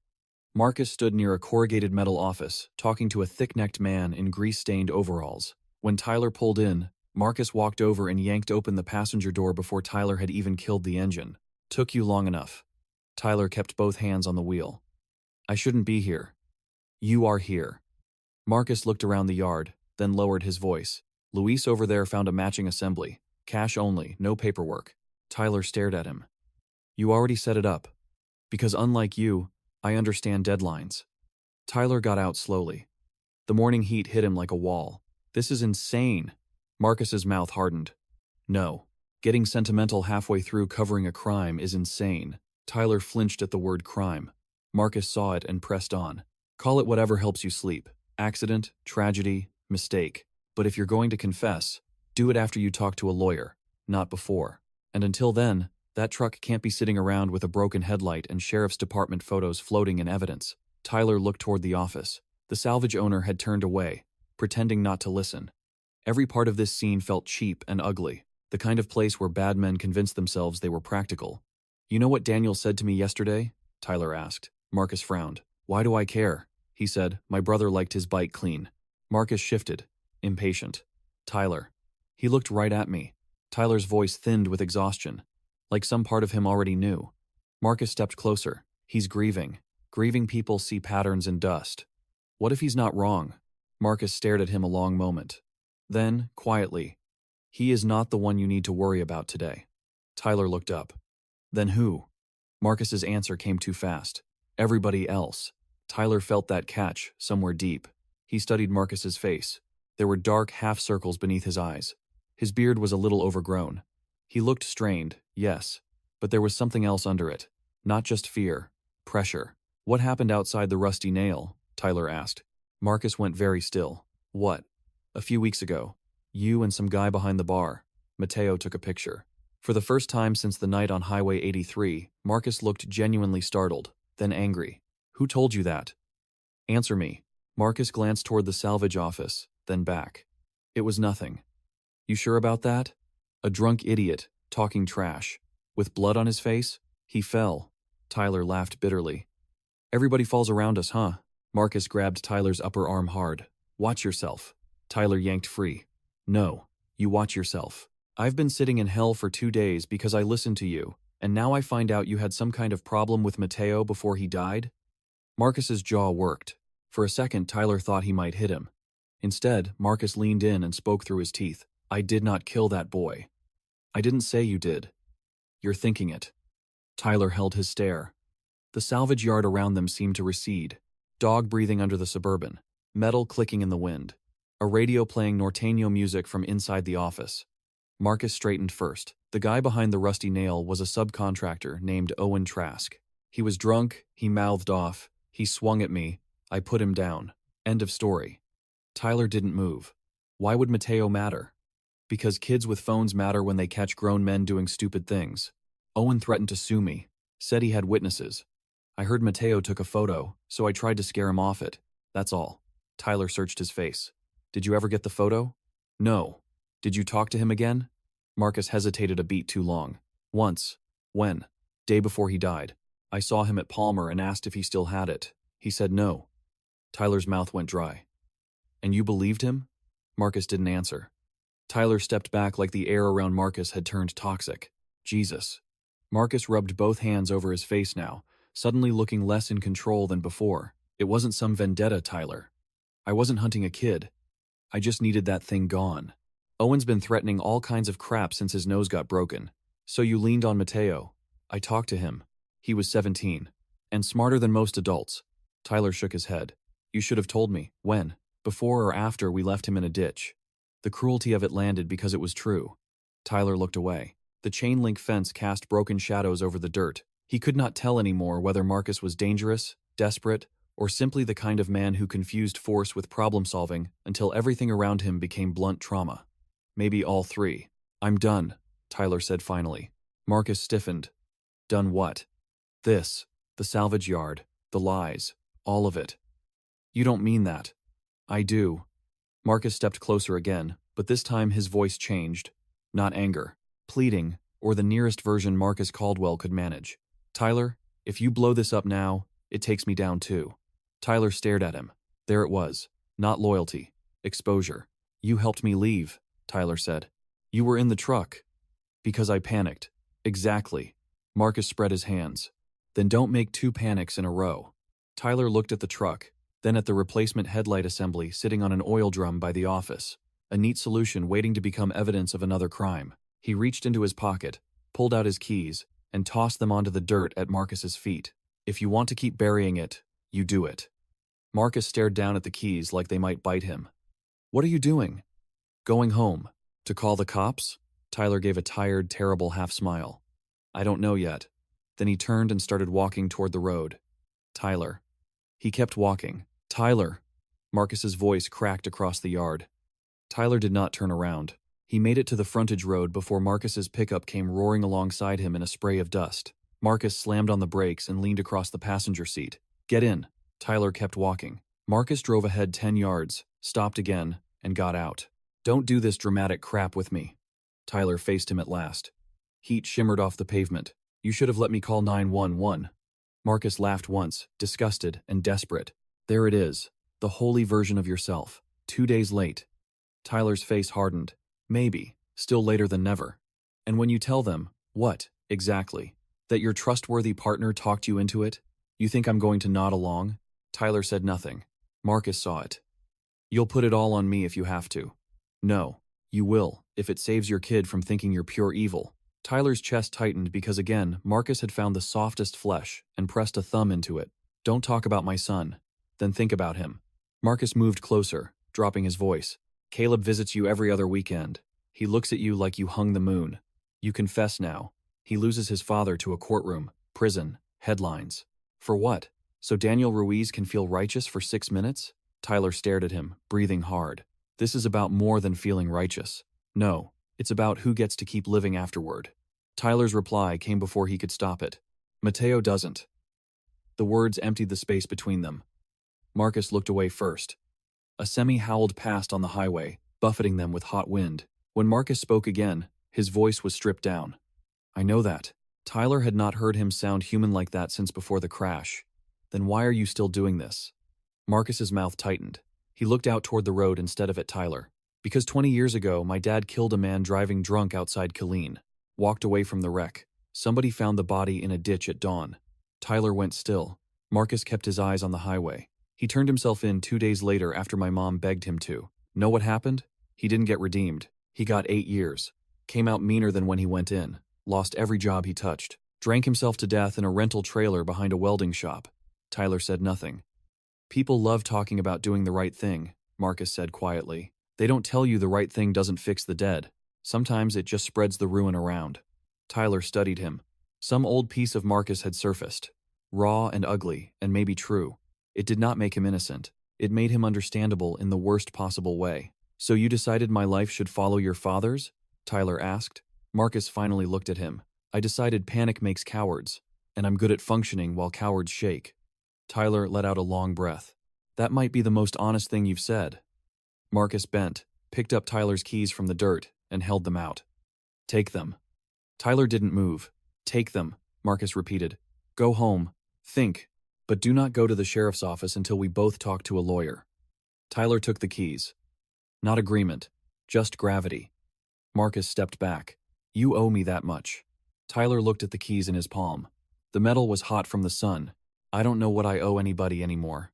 Marcus stood near a corrugated metal office, talking to a thick-necked man in grease-stained overalls. When Tyler pulled in, Marcus walked over and yanked open the passenger door before Tyler had even killed the engine. Took you long enough. Tyler kept both hands on the wheel. I shouldn't be here. You are here. Marcus looked around the yard, then lowered his voice. Luis over there found a matching assembly. Cash only, no paperwork. Tyler stared at him. You already set it up. Because unlike you, I understand deadlines. Tyler got out slowly. The morning heat hit him like a wall. This is insane. Marcus's mouth hardened. No. Getting sentimental halfway through covering a crime is insane. Tyler flinched at the word crime. Marcus saw it and pressed on. Call it whatever helps you sleep. Accident, tragedy, mistake. But if you're going to confess, do it after you talk to a lawyer, not before. And until then, that truck can't be sitting around with a broken headlight and sheriff's department photos floating in evidence. Tyler looked toward the office. The salvage owner had turned away, pretending not to listen. Every part of this scene felt cheap and ugly, the kind of place where bad men convinced themselves they were practical. You know what Daniel said to me yesterday? Tyler asked. Marcus frowned. Why do I care? He said, my brother liked his bike clean. Marcus shifted, impatient. Tyler. He looked right at me. Tyler's voice thinned with exhaustion. like some part of him already knew. Marcus stepped closer. He's grieving. Grieving people see patterns in dust. What if he's not wrong? Marcus stared at him a long moment. Then, quietly, he is not the one you need to worry about today. Tyler looked up. Then who? Marcus's answer came too fast. Everybody else. Tyler felt that catch, somewhere deep. He studied Marcus's face. There were dark half-circles beneath his eyes. His beard was a little overgrown. He looked strained, yes, but there was something else under it. Not just fear. Pressure. What happened outside the Rusty Nail? Tyler asked. Marcus went very still. What? A few weeks ago. You and some guy behind the bar. Mateo took a picture. For the first time since the night on Highway 83, Marcus looked genuinely startled, then angry. Who told you that? Answer me. Marcus glanced toward the salvage office, then back. It was nothing. You sure about that? A drunk idiot, talking trash. With blood on his face? He fell. Tyler laughed bitterly. Everybody falls around us, huh? Marcus grabbed Tyler's upper arm hard. Watch yourself. Tyler yanked free. No, you watch yourself. I've been sitting in hell for 2 days because I listened to you, and now I find out you had some kind of problem with Mateo before he died? Marcus's jaw worked. For a second, Tyler thought he might hit him. Instead, Marcus leaned in and spoke through his teeth. I did not kill that boy. I didn't say you did. You're thinking it. Tyler held his stare. The salvage yard around them seemed to recede. Dog breathing under the Suburban. Metal clicking in the wind. A radio playing norteño music from inside the office. Marcus straightened first. The guy behind the Rusty Nail was a subcontractor named Owen Trask. He was drunk, he mouthed off, he swung at me, I put him down. End of story. Tyler didn't move. Why would Mateo matter? Because kids with phones matter when they catch grown men doing stupid things. Owen threatened to sue me. Said he had witnesses. I heard Mateo took a photo, so I tried to scare him off it. That's all. Tyler searched his face. Did you ever get the photo? No. Did you talk to him again? Marcus hesitated a beat too long. Once. When? Day before he died. I saw him at Palmer and asked if he still had it. He said no. Tyler's mouth went dry. And you believed him? Marcus didn't answer. Tyler stepped back like the air around Marcus had turned toxic. Jesus. Marcus rubbed both hands over his face now, suddenly looking less in control than before. It wasn't some vendetta, Tyler. I wasn't hunting a kid. I just needed that thing gone. Owen's been threatening all kinds of crap since his nose got broken. So you leaned on Mateo. I talked to him. He was 17. And smarter than most adults. Tyler shook his head. You should have told me. When? Before or after we left him in a ditch. The cruelty of it landed because it was true. Tyler looked away. The chain-link fence cast broken shadows over the dirt. He could not tell anymore whether Marcus was dangerous, desperate, or simply the kind of man who confused force with problem-solving until everything around him became blunt trauma. Maybe all three. I'm done, Tyler said finally. Marcus stiffened. Done what? This. The salvage yard. The lies. All of it. You don't mean that. I do. Marcus stepped closer again, but this time his voice changed. Not anger. Pleading, or the nearest version Marcus Caldwell could manage. Tyler, if you blow this up now, it takes me down too. Tyler stared at him. There it was. Not loyalty. Exposure. You helped me leave, Tyler said. You were in the truck. Because I panicked. Exactly. Marcus spread his hands. Then don't make 2 panics in a row. Tyler looked at the truck, then at the replacement headlight assembly sitting on an oil drum by the office. A neat solution waiting to become evidence of another crime. He reached into his pocket, pulled out his keys, and tossed them onto the dirt at Marcus's feet. If you want to keep burying it, you do it. Marcus stared down at the keys like they might bite him. What are you doing? Going home. To call the cops? Tyler gave a tired, terrible half-smile. I don't know yet. Then he turned and started walking toward the road. Tyler. He kept walking. Tyler. Marcus's voice cracked across the yard. Tyler did not turn around. He made it to the frontage road before Marcus's pickup came roaring alongside him in a spray of dust. Marcus slammed on the brakes and leaned across the passenger seat. Get in. Tyler kept walking. Marcus drove ahead 10 yards, stopped again, and got out. Don't do this dramatic crap with me. Tyler faced him at last. Heat shimmered off the pavement. You should have let me call 911. Marcus laughed once, disgusted and desperate. There it is. The holy version of yourself. 2 days late. Tyler's face hardened. Maybe. Still later than never. And when you tell them, what? Exactly. That your trustworthy partner talked you into it? You think I'm going to nod along? Tyler said nothing. Marcus saw it. You'll put it all on me if you have to. No, you will, if it saves your kid from thinking you're pure evil. Tyler's chest tightened because again, Marcus had found the softest flesh and pressed a thumb into it. Don't talk about my son. Then think about him. Marcus moved closer, dropping his voice. Caleb visits you every other weekend. He looks at you like you hung the moon. You confess now. He loses his father to a courtroom, prison, headlines. For what? So Daniel Ruiz can feel righteous for 6 minutes? Tyler stared at him, breathing hard. This is about more than feeling righteous. No, it's about who gets to keep living afterward. Tyler's reply came before he could stop it. Mateo doesn't. The words emptied the space between them. Marcus looked away first. A semi howled past on the highway, buffeting them with hot wind. When Marcus spoke again, his voice was stripped down. I know that. Tyler had not heard him sound human like that since before the crash. Then why are you still doing this? Marcus's mouth tightened. He looked out toward the road instead of at Tyler. Because 20 years ago, my dad killed a man driving drunk outside Killeen. Walked away from the wreck. Somebody found the body in a ditch at dawn. Tyler went still. Marcus kept his eyes on the highway. He turned himself in 2 days later after my mom begged him to. Know what happened? He didn't get redeemed. He got 8 years. Came out meaner than when he went in. Lost every job he touched. Drank himself to death in a rental trailer behind a welding shop. Tyler said nothing. People love talking about doing the right thing, Marcus said quietly. They don't tell you the right thing doesn't fix the dead. Sometimes it just spreads the ruin around. Tyler studied him. Some old piece of Marcus had surfaced. Raw and ugly, and maybe true. It did not make him innocent. It made him understandable in the worst possible way. So you decided my life should follow your father's? Tyler asked. Marcus finally looked at him. I decided panic makes cowards, and I'm good at functioning while cowards shake. Tyler let out a long breath. That might be the most honest thing you've said. Marcus bent, picked up Tyler's keys from the dirt, and held them out. Take them. Tyler didn't move. Take them, Marcus repeated. Go home. Think. But do not go to the sheriff's office until we both talk to a lawyer. Tyler took the keys. Not agreement. Just gravity. Marcus stepped back. You owe me that much. Tyler looked at the keys in his palm. The metal was hot from the sun. I don't know what I owe anybody anymore.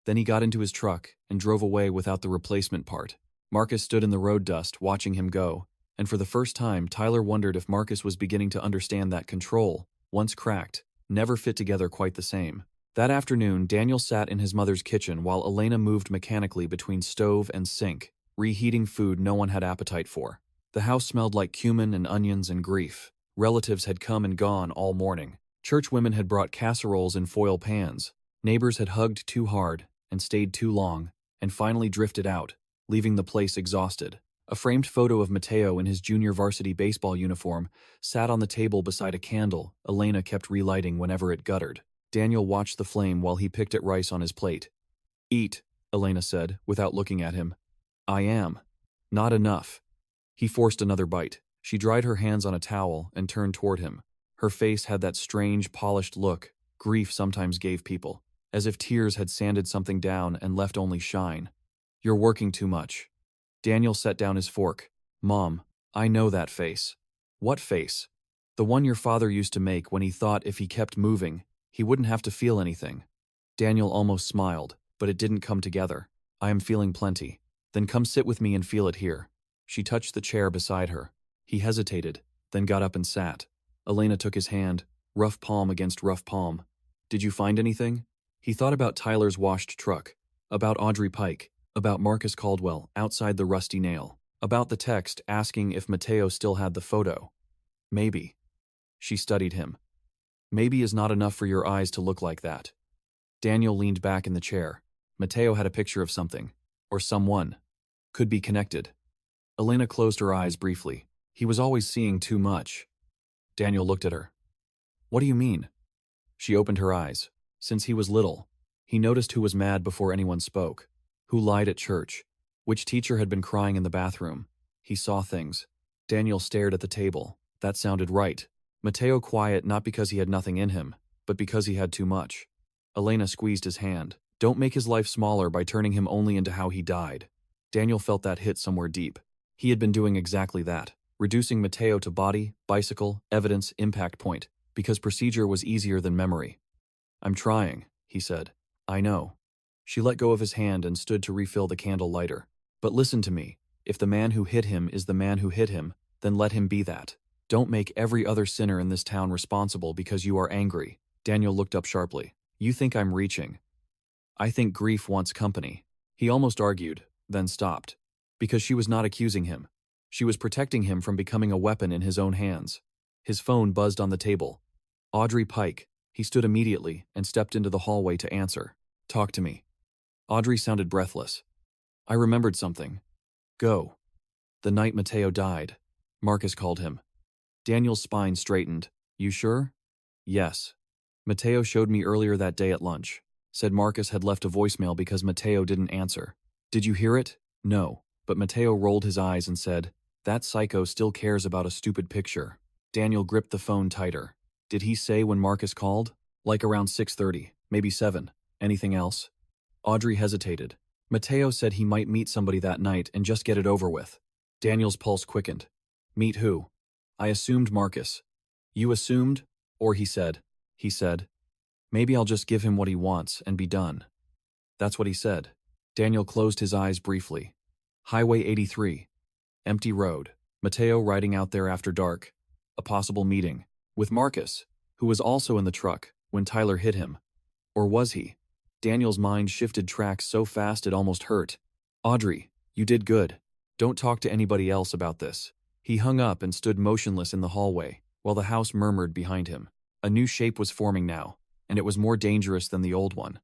Then he got into his truck and drove away without the replacement part. Marcus stood in the road dust, watching him go, and for the first time, Tyler wondered if Marcus was beginning to understand that control, once cracked, never fit together quite the same. That afternoon, Daniel sat in his mother's kitchen while Elena moved mechanically between stove and sink, reheating food no one had appetite for. The house smelled like cumin and onions and grief. Relatives had come and gone all morning. Church women had brought casseroles in foil pans. Neighbors had hugged too hard and stayed too long, and finally drifted out, leaving the place exhausted. A framed photo of Mateo in his junior varsity baseball uniform sat on the table beside a candle Elena kept relighting whenever it guttered. Daniel watched the flame while he picked at rice on his plate. Eat, Elena said, without looking at him. I am. Not enough. He forced another bite. She dried her hands on a towel and turned toward him. Her face had that strange, polished look grief sometimes gave people, as if tears had sanded something down and left only shine. You're working too much. Daniel set down his fork. Mom, I know that face. What face? The one your father used to make when he thought if he kept moving, he wouldn't have to feel anything. Daniel almost smiled, but it didn't come together. I am feeling plenty. Then come sit with me and feel it here. She touched the chair beside her. He hesitated, then got up and sat. Elena took his hand, rough palm against rough palm. Did you find anything? He thought about Tyler's washed truck, about Audrey Pike, about Marcus Caldwell outside the Rusty Nail, about the text asking if Mateo still had the photo. Maybe. She studied him. Maybe is not enough for your eyes to look like that. Daniel leaned back in the chair. Mateo had a picture of something, or someone. Could be connected. Elena closed her eyes briefly. He was always seeing too much. Daniel looked at her. What do you mean? She opened her eyes. Since he was little, he noticed who was mad before anyone spoke, who lied at church, which teacher had been crying in the bathroom. He saw things. Daniel stared at the table. That sounded right. Mateo quiet not because he had nothing in him, but because he had too much. Elena squeezed his hand. Don't make his life smaller by turning him only into how he died. Daniel felt that hit somewhere deep. He had been doing exactly that. reducing Mateo to body, bicycle, evidence, impact point, because procedure was easier than memory. "I'm trying," he said. "I know." She let go of his hand and stood to refill the candle lighter. "But listen to me. If the man who hit him is the man who hit him, then let him be that. Don't make every other sinner in this town responsible because you are angry." Daniel looked up sharply. "You think I'm reaching. I think grief wants company." He almost argued, then stopped. Because she was not accusing him. She was protecting him from becoming a weapon in his own hands. His phone buzzed on the table. Audrey Pike. He stood immediately and stepped into the hallway to answer. "Talk to me." Audrey sounded breathless. "I remembered something." "Go." "The night Mateo died." Marcus called him. Daniel's spine straightened. "You sure?" "Yes. Mateo showed me earlier that day at lunch. Said Marcus had left a voicemail because Mateo didn't answer." "Did you hear it?" "No." But Mateo rolled his eyes and said, "That psycho still cares about a stupid picture." Daniel gripped the phone tighter. "Did he say when Marcus called?" "Like around 6:30, maybe 7. Anything else?" Audrey hesitated. "Mateo said he might meet somebody that night and just get it over with." Daniel's pulse quickened. "Meet who?" "I assumed Marcus." "You assumed?" "Or he said." "He said. Maybe I'll just give him what he wants and be done." "That's what he said." Daniel closed his eyes briefly. Highway 83. Empty road. Mateo riding out there after dark. A possible meeting. With Marcus, who was also in the truck when Tyler hit him. Or was he? Daniel's mind shifted tracks so fast it almost hurt. "Audrey, you did good. Don't talk to anybody else about this." He hung up and stood motionless in the hallway, while the house murmured behind him. A new shape was forming now, and it was more dangerous than the old one.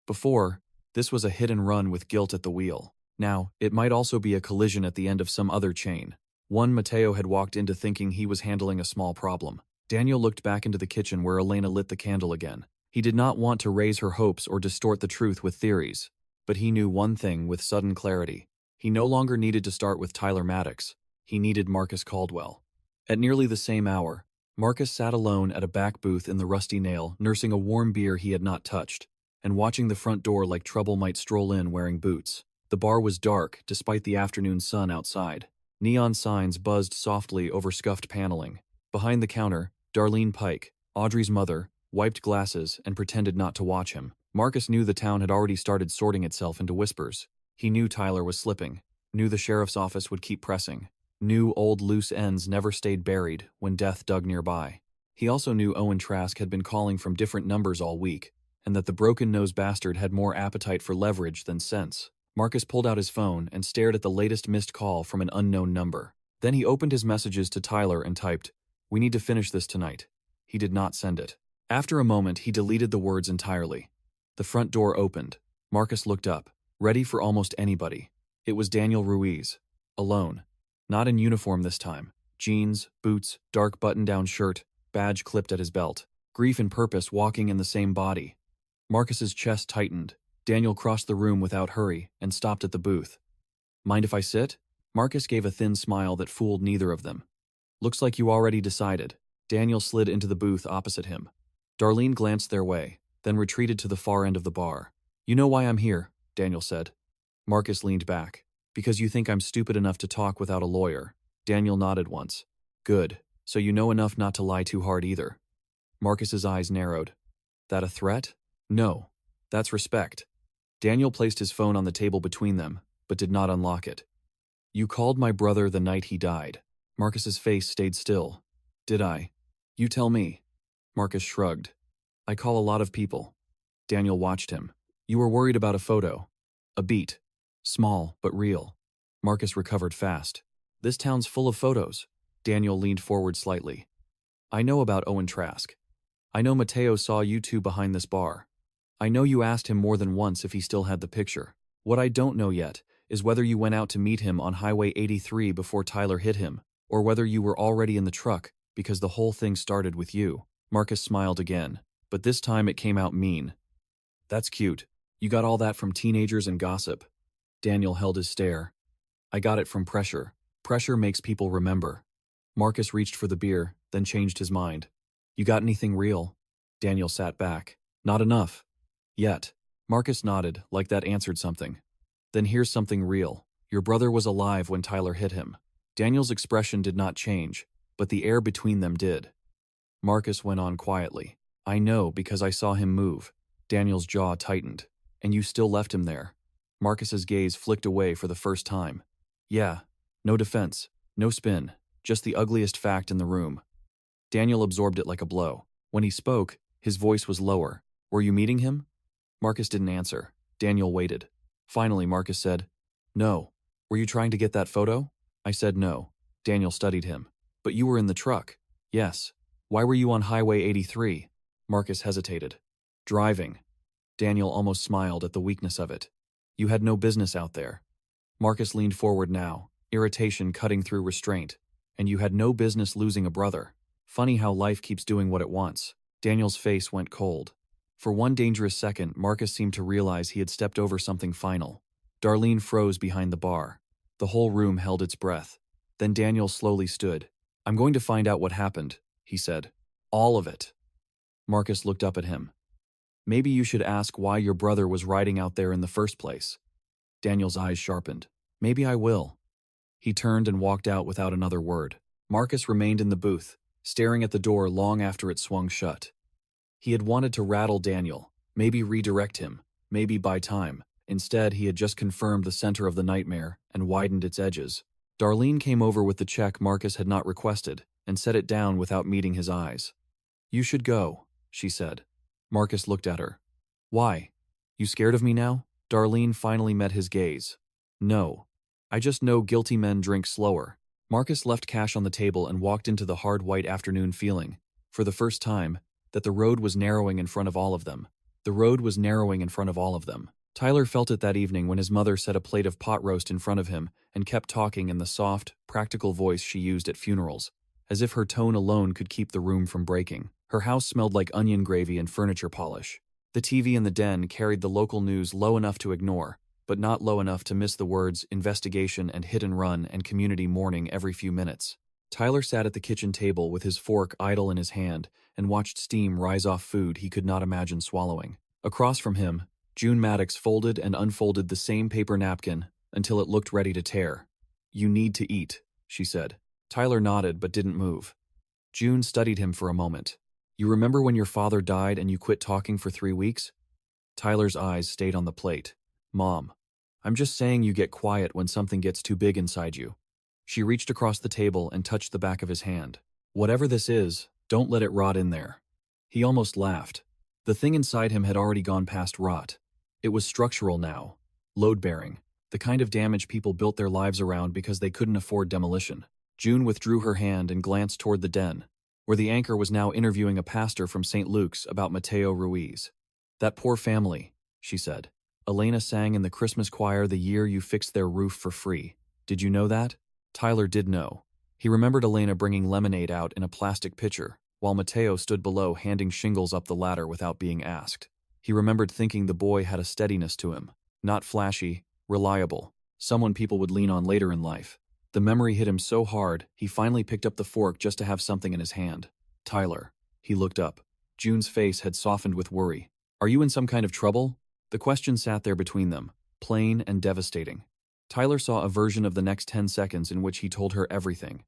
Before, this was a hit and run with guilt at the wheel. Now, it might also be a collision at the end of some other chain. One Mateo had walked into thinking he was handling a small problem. Daniel looked back into the kitchen where Elena lit the candle again. He did not want to raise her hopes or distort the truth with theories. But he knew one thing with sudden clarity. He no longer needed to start with Tyler Maddox. He needed Marcus Caldwell. At nearly the same hour, Marcus sat alone at a back booth in the Rusty Nail, nursing a warm beer he had not touched, and watching the front door like trouble might stroll in wearing boots. The bar was dark, despite the afternoon sun outside. Neon signs buzzed softly over scuffed paneling. Behind the counter, Darlene Pike, Audrey's mother, wiped glasses and pretended not to watch him. Marcus knew the town had already started sorting itself into whispers. He knew Tyler was slipping, knew the sheriff's office would keep pressing, knew old loose ends never stayed buried when death dug nearby. He also knew Owen Trask had been calling from different numbers all week, and that the broken-nosed bastard had more appetite for leverage than sense. Marcus pulled out his phone and stared at the latest missed call from an unknown number. Then he opened his messages to Tyler and typed, "We need to finish this tonight." He did not send it. After a moment, he deleted the words entirely. The front door opened. Marcus looked up, ready for almost anybody. It was Daniel Ruiz. Alone. Not in uniform this time. Jeans, boots, dark button-down shirt, badge clipped at his belt. Grief and purpose walking in the same body. Marcus's chest tightened. Daniel crossed the room without hurry and stopped at the booth. "Mind if I sit?" Marcus gave a thin smile that fooled neither of them. "Looks like you already decided." Daniel slid into the booth opposite him. Darlene glanced their way, then retreated to the far end of the bar. "You know why I'm here," Daniel said. Marcus leaned back. "Because you think I'm stupid enough to talk without a lawyer." Daniel nodded once. "Good. So you know enough not to lie too hard either." Marcus's eyes narrowed. "That a threat?" "No. That's respect." Daniel placed his phone on the table between them, but did not unlock it. "You called my brother the night he died." Marcus's face stayed still. "Did I?" "You tell me." Marcus shrugged. "I call a lot of people." Daniel watched him. "You were worried about a photo." "A beat. Small, but real." Marcus recovered fast. "This town's full of photos." Daniel leaned forward slightly. "I know about Owen Trask. I know Mateo saw you two behind this bar. I know you asked him more than once if he still had the picture. What I don't know yet is whether you went out to meet him on Highway 83 before Tyler hit him, or whether you were already in the truck because the whole thing started with you." Marcus smiled again, but this time it came out mean. "That's cute. You got all that from teenagers and gossip." Daniel held his stare. "I got it from pressure. Pressure makes people remember." Marcus reached for the beer, then changed his mind. "You got anything real?" Daniel sat back. "Not enough. Yet." Marcus nodded, like that answered something. "Then here's something real. Your brother was alive when Tyler hit him." Daniel's expression did not change, but the air between them did. Marcus went on quietly. I know because I saw him move. Daniel's jaw tightened. And you still left him there. Marcus's gaze flicked away for the first time. Yeah. No defense. No spin. Just the ugliest fact in the room. Daniel absorbed it like a blow. When he spoke, his voice was lower. Were you meeting him? Marcus didn't answer. Daniel waited. Finally, Marcus said, No. Were you trying to get that photo? I said no. Daniel studied him. But you were in the truck. Yes. Why were you on Highway 83? Marcus hesitated. Driving. Daniel almost smiled at the weakness of it. You had no business out there. Marcus leaned forward now, irritation cutting through restraint. And you had no business losing a brother. Funny how life keeps doing what it wants. Daniel's face went cold. For one dangerous second, Marcus seemed to realize he had stepped over something final. Darlene froze behind the bar. The whole room held its breath. Then Daniel slowly stood. I'm going to find out what happened, he said. All of it. Marcus looked up at him. Maybe you should ask why your brother was riding out there in the first place. Daniel's eyes sharpened. Maybe I will. He turned and walked out without another word. Marcus remained in the booth, staring at the door long after it swung shut. He had wanted to rattle Daniel, maybe redirect him, maybe buy time. Instead, he had just confirmed the center of the nightmare and widened its edges. Darlene came over with the check Marcus had not requested and set it down without meeting his eyes. You should go, she said. Marcus looked at her. Why? You scared of me now? Darlene finally met his gaze. No. I just know guilty men drink slower. Marcus left cash on the table and walked into the hard white afternoon feeling, for the first time, that the road was narrowing in front of all of them. The road was narrowing in front of all of them. Tyler felt it that evening when his mother set a plate of pot roast in front of him and kept talking in the soft, practical voice she used at funerals, as if her tone alone could keep the room from breaking. Her house smelled like onion gravy and furniture polish. The TV in the den carried the local news low enough to ignore, but not low enough to miss the words investigation and hit and run and community mourning every few minutes. Tyler sat at the kitchen table with his fork idle in his hand and watched steam rise off food he could not imagine swallowing. Across from him, June Maddox folded and unfolded the same paper napkin until it looked ready to tear. You need to eat, she said. Tyler nodded but didn't move. June studied him for a moment. You remember when your father died and you quit talking for 3 weeks? Tyler's eyes stayed on the plate. Mom, I'm just saying you get quiet when something gets too big inside you. She reached across the table and touched the back of his hand. Whatever this is, don't let it rot in there. He almost laughed. The thing inside him had already gone past rot. It was structural now, load-bearing, the kind of damage people built their lives around because they couldn't afford demolition. June withdrew her hand and glanced toward the den, where the anchor was now interviewing a pastor from St. Luke's about Mateo Ruiz. That poor family, she said. Elena sang in the Christmas choir the year you fixed their roof for free. Did you know that? Tyler did know. He remembered Elena bringing lemonade out in a plastic pitcher, while Mateo stood below handing shingles up the ladder without being asked. He remembered thinking the boy had a steadiness to him, not flashy, reliable, someone people would lean on later in life. The memory hit him so hard, he finally picked up the fork just to have something in his hand. Tyler. He looked up. June's face had softened with worry. Are you in some kind of trouble? The question sat there between them, plain and devastating. Tyler saw a version of the next 10 seconds in which he told her everything.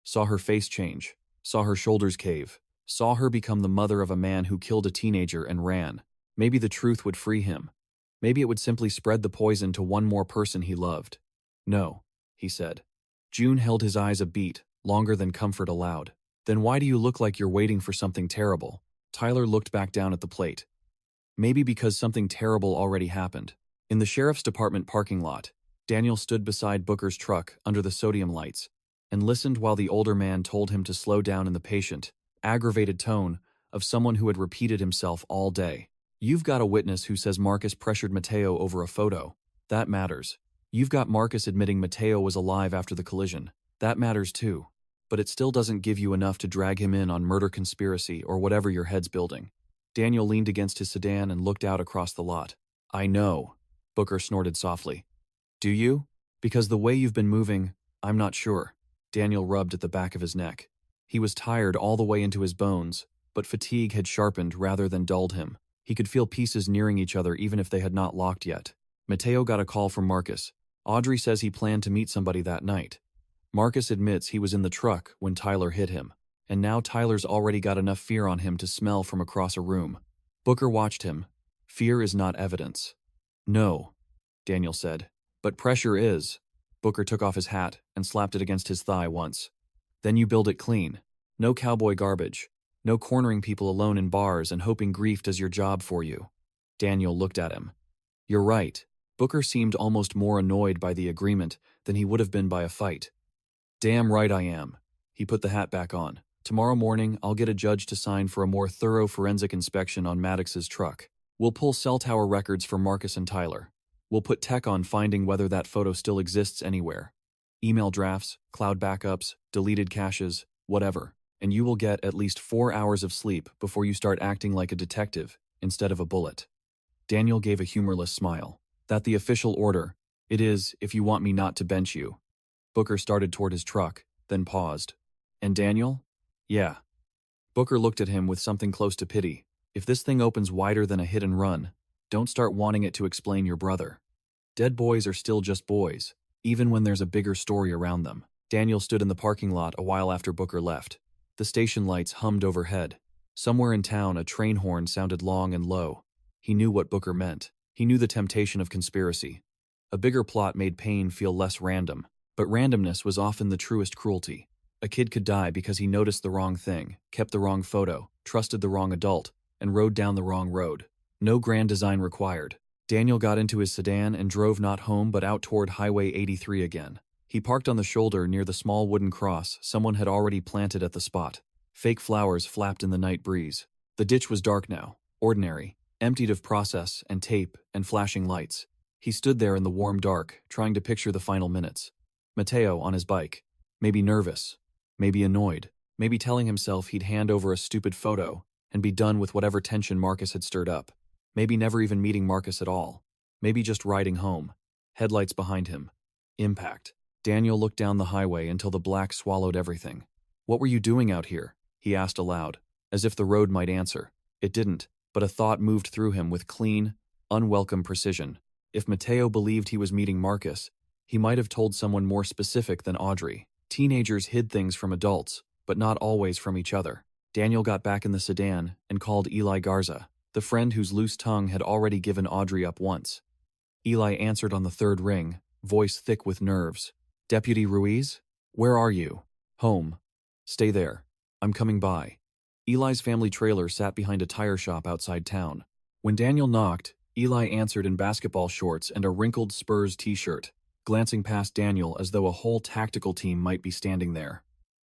Saw her face change, saw her shoulders cave, saw her become the mother of a man who killed a teenager and ran. Maybe the truth would free him. Maybe it would simply spread the poison to one more person he loved. No, he said. June held his eyes a beat, longer than comfort allowed. Then why do you look like you're waiting for something terrible? Tyler looked back down at the plate. Maybe because something terrible already happened. In the sheriff's department parking lot, Daniel stood beside Booker's truck under the sodium lights and listened while the older man told him to slow down in the patient, aggravated tone of someone who had repeated himself all day. You've got a witness who says Marcus pressured Mateo over a photo. That matters. You've got Marcus admitting Mateo was alive after the collision. That matters too. But it still doesn't give you enough to drag him in on murder conspiracy or whatever your head's building. Daniel leaned against his sedan and looked out across the lot. I know, Booker snorted softly. Do you? Because the way you've been moving, I'm not sure. Daniel rubbed at the back of his neck. He was tired all the way into his bones, but fatigue had sharpened rather than dulled him. He could feel pieces nearing each other even if they had not locked yet. Mateo got a call from Marcus. Audrey says he planned to meet somebody that night. Marcus admits he was in the truck when Tyler hit him, and now Tyler's already got enough fear on him to smell from across a room. Booker watched him. Fear is not evidence. No, Daniel said. But pressure is. Booker took off his hat and slapped it against his thigh once. Then you build it clean. No cowboy garbage. No cornering people alone in bars and hoping grief does your job for you. Daniel looked at him. You're right. Booker seemed almost more annoyed by the agreement than he would have been by a fight. Damn right I am. He put the hat back on. Tomorrow morning, I'll get a judge to sign for a more thorough forensic inspection on Maddox's truck. We'll pull cell tower records for Marcus and Tyler. We'll put tech on finding whether that photo still exists anywhere. Email drafts, cloud backups, deleted caches, whatever. And you will get at least 4 hours of sleep before you start acting like a detective instead of a bullet. Daniel gave a humorless smile. That the official order. It is, if you want me not to bench you. Booker started toward his truck, then paused. And Daniel? Yeah. Booker looked at him with something close to pity. If this thing opens wider than a hit and run, don't start wanting it to explain your brother. Dead boys are still just boys, even when there's a bigger story around them. Daniel stood in the parking lot a while after Booker left. The station lights hummed overhead. Somewhere in town, a train horn sounded long and low. He knew what Booker meant. He knew the temptation of conspiracy. A bigger plot made pain feel less random, but randomness was often the truest cruelty. A kid could die because he noticed the wrong thing, kept the wrong photo, trusted the wrong adult, and rode down the wrong road. No grand design required. Daniel got into his sedan and drove not home but out toward Highway 83 again. He parked on the shoulder near the small wooden cross someone had already planted at the spot. Fake flowers flapped in the night breeze. The ditch was dark now, ordinary, emptied of process and tape and flashing lights. He stood there in the warm dark, trying to picture the final minutes. Mateo on his bike, maybe nervous, maybe annoyed, maybe telling himself he'd hand over a stupid photo and be done with whatever tension Marcus had stirred up. Maybe never even meeting Marcus at all. Maybe just riding home. Headlights behind him. Impact. Daniel looked down the highway until the black swallowed everything. What were you doing out here? He asked aloud, as if the road might answer. It didn't, but a thought moved through him with clean, unwelcome precision. If Mateo believed he was meeting Marcus, he might have told someone more specific than Audrey. Teenagers hid things from adults, but not always from each other. Daniel got back in the sedan and called Eli Garza, the friend whose loose tongue had already given Audrey up once. Eli answered on the third ring, voice thick with nerves. Deputy Ruiz? Where are you? Home. Stay there. I'm coming by. Eli's family trailer sat behind a tire shop outside town. When Daniel knocked, Eli answered in basketball shorts and a wrinkled Spurs t-shirt, glancing past Daniel as though a whole tactical team might be standing there.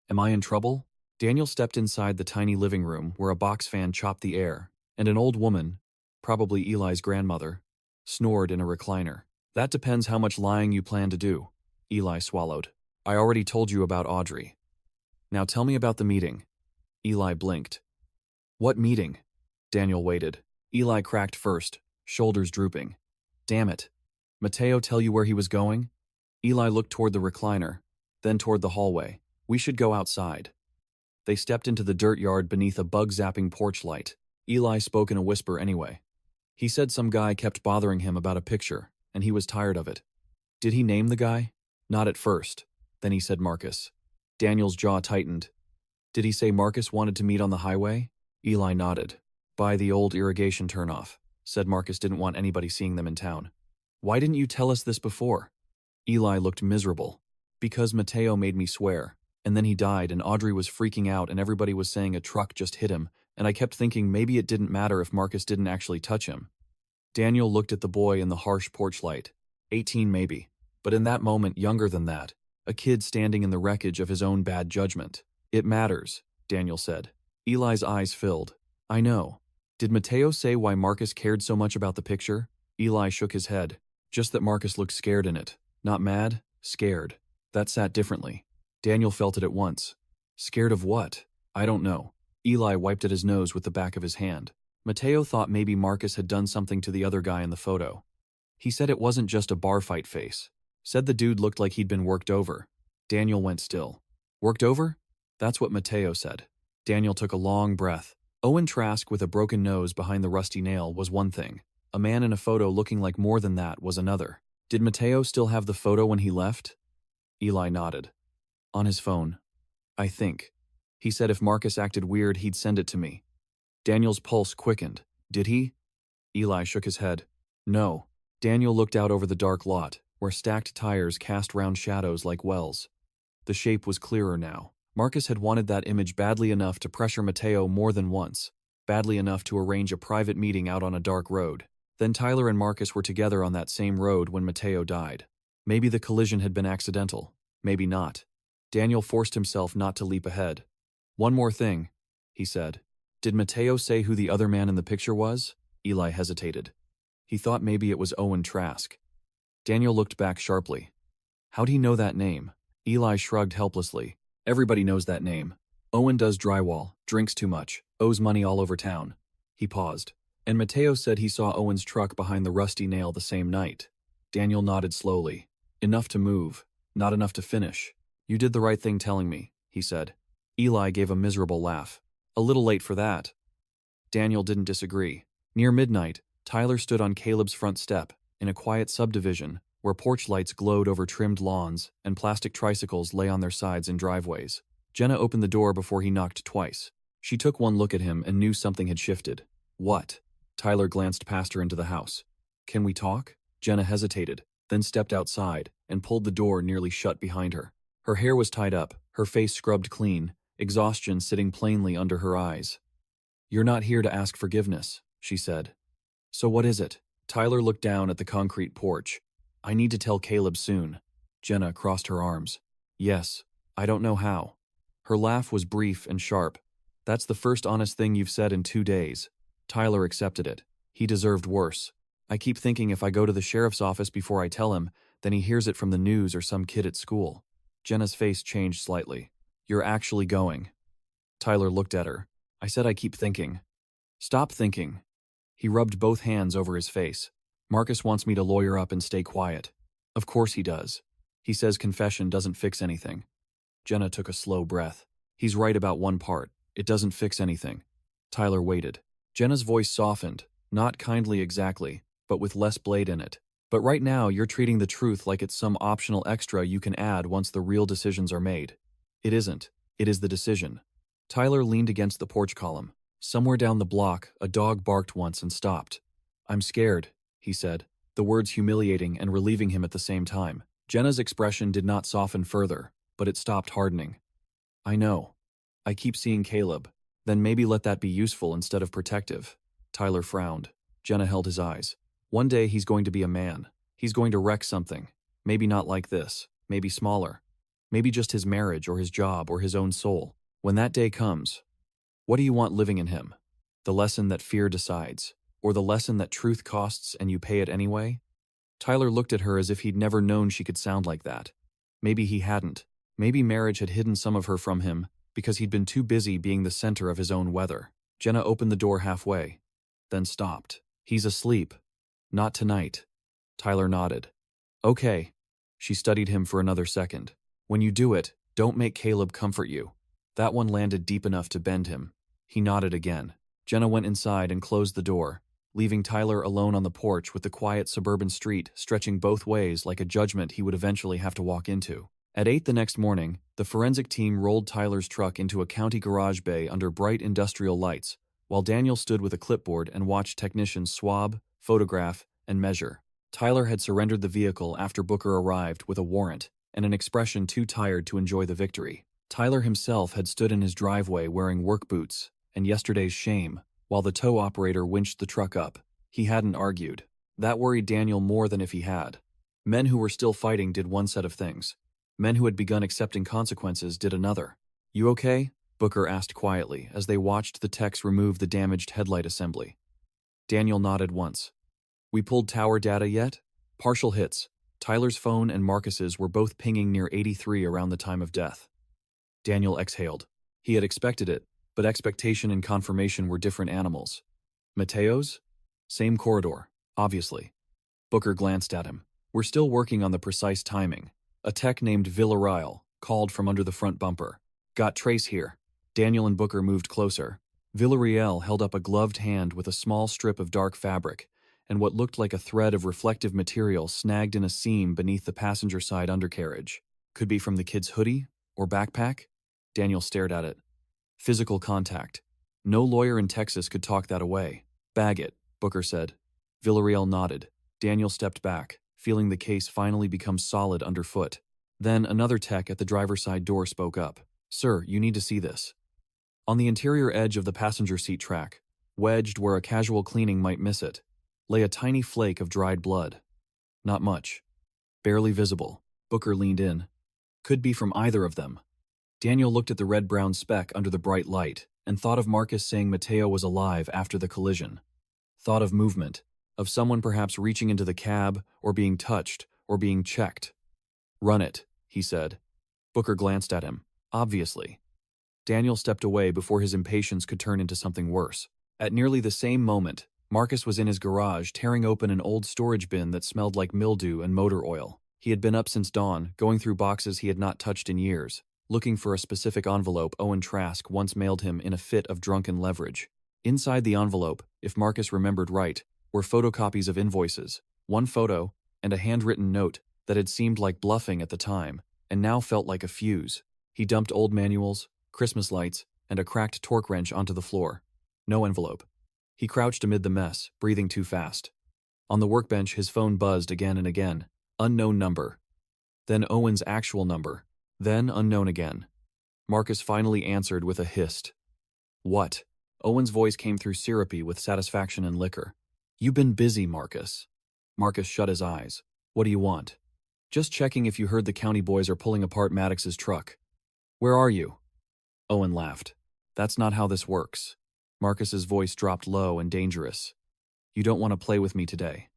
Am I in trouble? Daniel stepped inside the tiny living room where a box fan chopped the air, and an old woman, probably Eli's grandmother, snored in a recliner. That depends how much lying you plan to do. Eli swallowed. I already told you about Audrey. Now tell me about the meeting. Eli blinked. What meeting? Daniel waited. Eli cracked first, shoulders drooping. Damn it. Mateo tell you where he was going? Eli looked toward the recliner, then toward the hallway. We should go outside. They stepped into the dirt yard beneath a bug-zapping porch light. Eli spoke in a whisper anyway. He said some guy kept bothering him about a picture, and he was tired of it. Did he name the guy? Not at first. Then he said Marcus. Daniel's jaw tightened. Did he say Marcus wanted to meet on the highway? Eli nodded. By the old irrigation turnoff. Said Marcus didn't want anybody seeing them in town. Why didn't you tell us this before? Eli looked miserable. Because Mateo made me swear. And then he died and Audrey was freaking out and everybody was saying a truck just hit him, and I kept thinking maybe it didn't matter if Marcus didn't actually touch him. Daniel looked at the boy in the harsh porch light. 18 maybe. But in that moment younger than that. A kid standing in the wreckage of his own bad judgment. It matters, Daniel said. Eli's eyes filled. I know. Did Mateo say why Marcus cared so much about the picture? Eli shook his head. Just that Marcus looked scared in it. Not mad, scared. That sat differently. Daniel felt it at once. Scared of what? I don't know. Eli wiped at his nose with the back of his hand. Mateo thought maybe Marcus had done something to the other guy in the photo. He said it wasn't just a bar fight face. Said the dude looked like he'd been worked over. Daniel went still. Worked over? That's what Mateo said. Daniel took a long breath. Owen Trask with a broken nose behind the rusty nail was one thing. A man in a photo looking like more than that was another. Did Mateo still have the photo when he left? Eli nodded. On his phone. I think. He said if Marcus acted weird, he'd send it to me. Daniel's pulse quickened. Did he? Eli shook his head. No. Daniel looked out over the dark lot, where stacked tires cast round shadows like wells. The shape was clearer now. Marcus had wanted that image badly enough to pressure Mateo more than once, badly enough to arrange a private meeting out on a dark road. Then Tyler and Marcus were together on that same road when Mateo died. Maybe the collision had been accidental. Maybe not. Daniel forced himself not to leap ahead. One more thing, he said. Did Mateo say who the other man in the picture was? Eli hesitated. He thought maybe it was Owen Trask. Daniel looked back sharply. How'd he know that name? Eli shrugged helplessly. Everybody knows that name. Owen does drywall, drinks too much, owes money all over town. He paused. And Mateo said he saw Owen's truck behind the Rusty Nail the same night. Daniel nodded slowly. Enough to move, not enough to finish. You did the right thing telling me, he said. Eli gave a miserable laugh. A little late for that. Daniel didn't disagree. Near midnight, Tyler stood on Caleb's front step, in a quiet subdivision, where porch lights glowed over trimmed lawns and plastic tricycles lay on their sides in driveways. Jenna opened the door before he knocked twice. She took one look at him and knew something had shifted. What? Tyler glanced past her into the house. Can we talk? Jenna hesitated, then stepped outside and pulled the door nearly shut behind her. Her hair was tied up, her face scrubbed clean, exhaustion sitting plainly under her eyes. You're not here to ask forgiveness, she said. So what is it? Tyler looked down at the concrete porch. I need to tell Caleb soon. Jenna crossed her arms. Yes, I don't know how. Her laugh was brief and sharp. That's the first honest thing you've said in 2 days. Tyler accepted it. He deserved worse. I keep thinking if I go to the sheriff's office before I tell him, then he hears it from the news or some kid at school. Jenna's face changed slightly. You're actually going. Tyler looked at her. I said I keep thinking. Stop thinking. He rubbed both hands over his face. Marcus wants me to lawyer up and stay quiet. Of course he does. He says confession doesn't fix anything. Jenna took a slow breath. He's right about one part. It doesn't fix anything. Tyler waited. Jenna's voice softened, not kindly exactly, but with less blade in it. But right now you're treating the truth like it's some optional extra you can add once the real decisions are made. It isn't. It is the decision. Tyler leaned against the porch column. Somewhere down the block, a dog barked once and stopped. I'm scared, he said, the words humiliating and relieving him at the same time. Jenna's expression did not soften further, but it stopped hardening. I know. I keep seeing Caleb. Then maybe let that be useful instead of protective. Tyler frowned. Jenna held his eyes. One day he's going to be a man. He's going to wreck something. Maybe not like this. Maybe smaller. Maybe just his marriage or his job or his own soul. When that day comes, what do you want living in him? The lesson that fear decides, or the lesson that truth costs and you pay it anyway? Tyler looked at her as if he'd never known she could sound like that. Maybe he hadn't. Maybe marriage had hidden some of her from him because he'd been too busy being the center of his own weather. Jenna opened the door halfway, then stopped. He's asleep. Not tonight. Tyler nodded. Okay. She studied him for another second. When you do it, don't make Caleb comfort you. That one landed deep enough to bend him. He nodded again. Jenna went inside and closed the door, leaving Tyler alone on the porch with the quiet suburban street stretching both ways like a judgment he would eventually have to walk into. At 8 the next morning, the forensic team rolled Tyler's truck into a county garage bay under bright industrial lights, while Daniel stood with a clipboard and watched technicians swab, photograph, and measure. Tyler had surrendered the vehicle after Booker arrived with a warrant and an expression too tired to enjoy the victory. Tyler himself had stood in his driveway wearing work boots and yesterday's shame, while the tow operator winched the truck up. He hadn't argued. That worried Daniel more than if he had. Men who were still fighting did one set of things. Men who had begun accepting consequences did another. You okay? Booker asked quietly as they watched the techs remove the damaged headlight assembly. Daniel nodded once. We pulled tower data yet? Partial hits. Tyler's phone and Marcus's were both pinging near 83 around the time of death. Daniel exhaled. He had expected it, but expectation and confirmation were different animals. Mateo's? Same corridor, obviously. Booker glanced at him. We're still working on the precise timing. A tech named Villarreal called from under the front bumper. Got trace here. Daniel and Booker moved closer. Villarreal held up a gloved hand with a small strip of dark fabric and what looked like a thread of reflective material snagged in a seam beneath the passenger side undercarriage. Could be from the kid's hoodie Or backpack? Daniel stared at it. Physical contact. No lawyer in Texas could talk that away. Bag it, Booker said. Villarreal nodded. Daniel stepped back, feeling the case finally become solid underfoot. Then another tech at the driver's side door spoke up. Sir, you need to see this. On the interior edge of the passenger seat track, wedged where a casual cleaning might miss it, lay a tiny flake of dried blood. Not much. Barely visible. Booker leaned in. Could be from either of them. Daniel looked at the red-brown speck under the bright light and thought of Marcus saying Mateo was alive after the collision. Thought of movement, of someone perhaps reaching into the cab or being touched or being checked. Run it, he said. Booker glanced at him. Obviously. Daniel stepped away before his impatience could turn into something worse. At nearly the same moment, Marcus was in his garage tearing open an old storage bin that smelled like mildew and motor oil. He had been up since dawn, going through boxes he had not touched in years, looking for a specific envelope Owen Trask once mailed him in a fit of drunken leverage. Inside the envelope, if Marcus remembered right, were photocopies of invoices, one photo, and a handwritten note that had seemed like bluffing at the time, and now felt like a fuse. He dumped old manuals, Christmas lights, and a cracked torque wrench onto the floor. No envelope. He crouched amid the mess, breathing too fast. On the workbench, his phone buzzed again and again. Unknown number. Then Owen's actual number. Then unknown again. Marcus finally answered with a hissed. What? Owen's voice came through syrupy with satisfaction and liquor. You been busy, Marcus. Marcus shut his eyes. What do you want? Just checking if you heard the county boys are pulling apart Maddox's truck. Where are you? Owen laughed. That's not how this works. Marcus's voice dropped low and dangerous. You don't want to play with me today.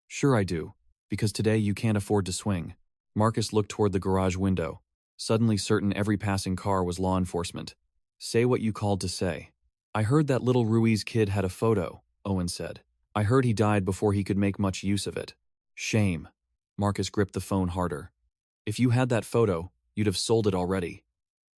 Sure I do, because today you can't afford to swing. Marcus looked toward the garage window, suddenly certain every passing car was law enforcement. Say what you called to say. I heard that little Ruiz kid had a photo, Owen said. I heard he died before he could make much use of it. Shame. Marcus gripped the phone harder. If you had that photo, you'd have sold it already.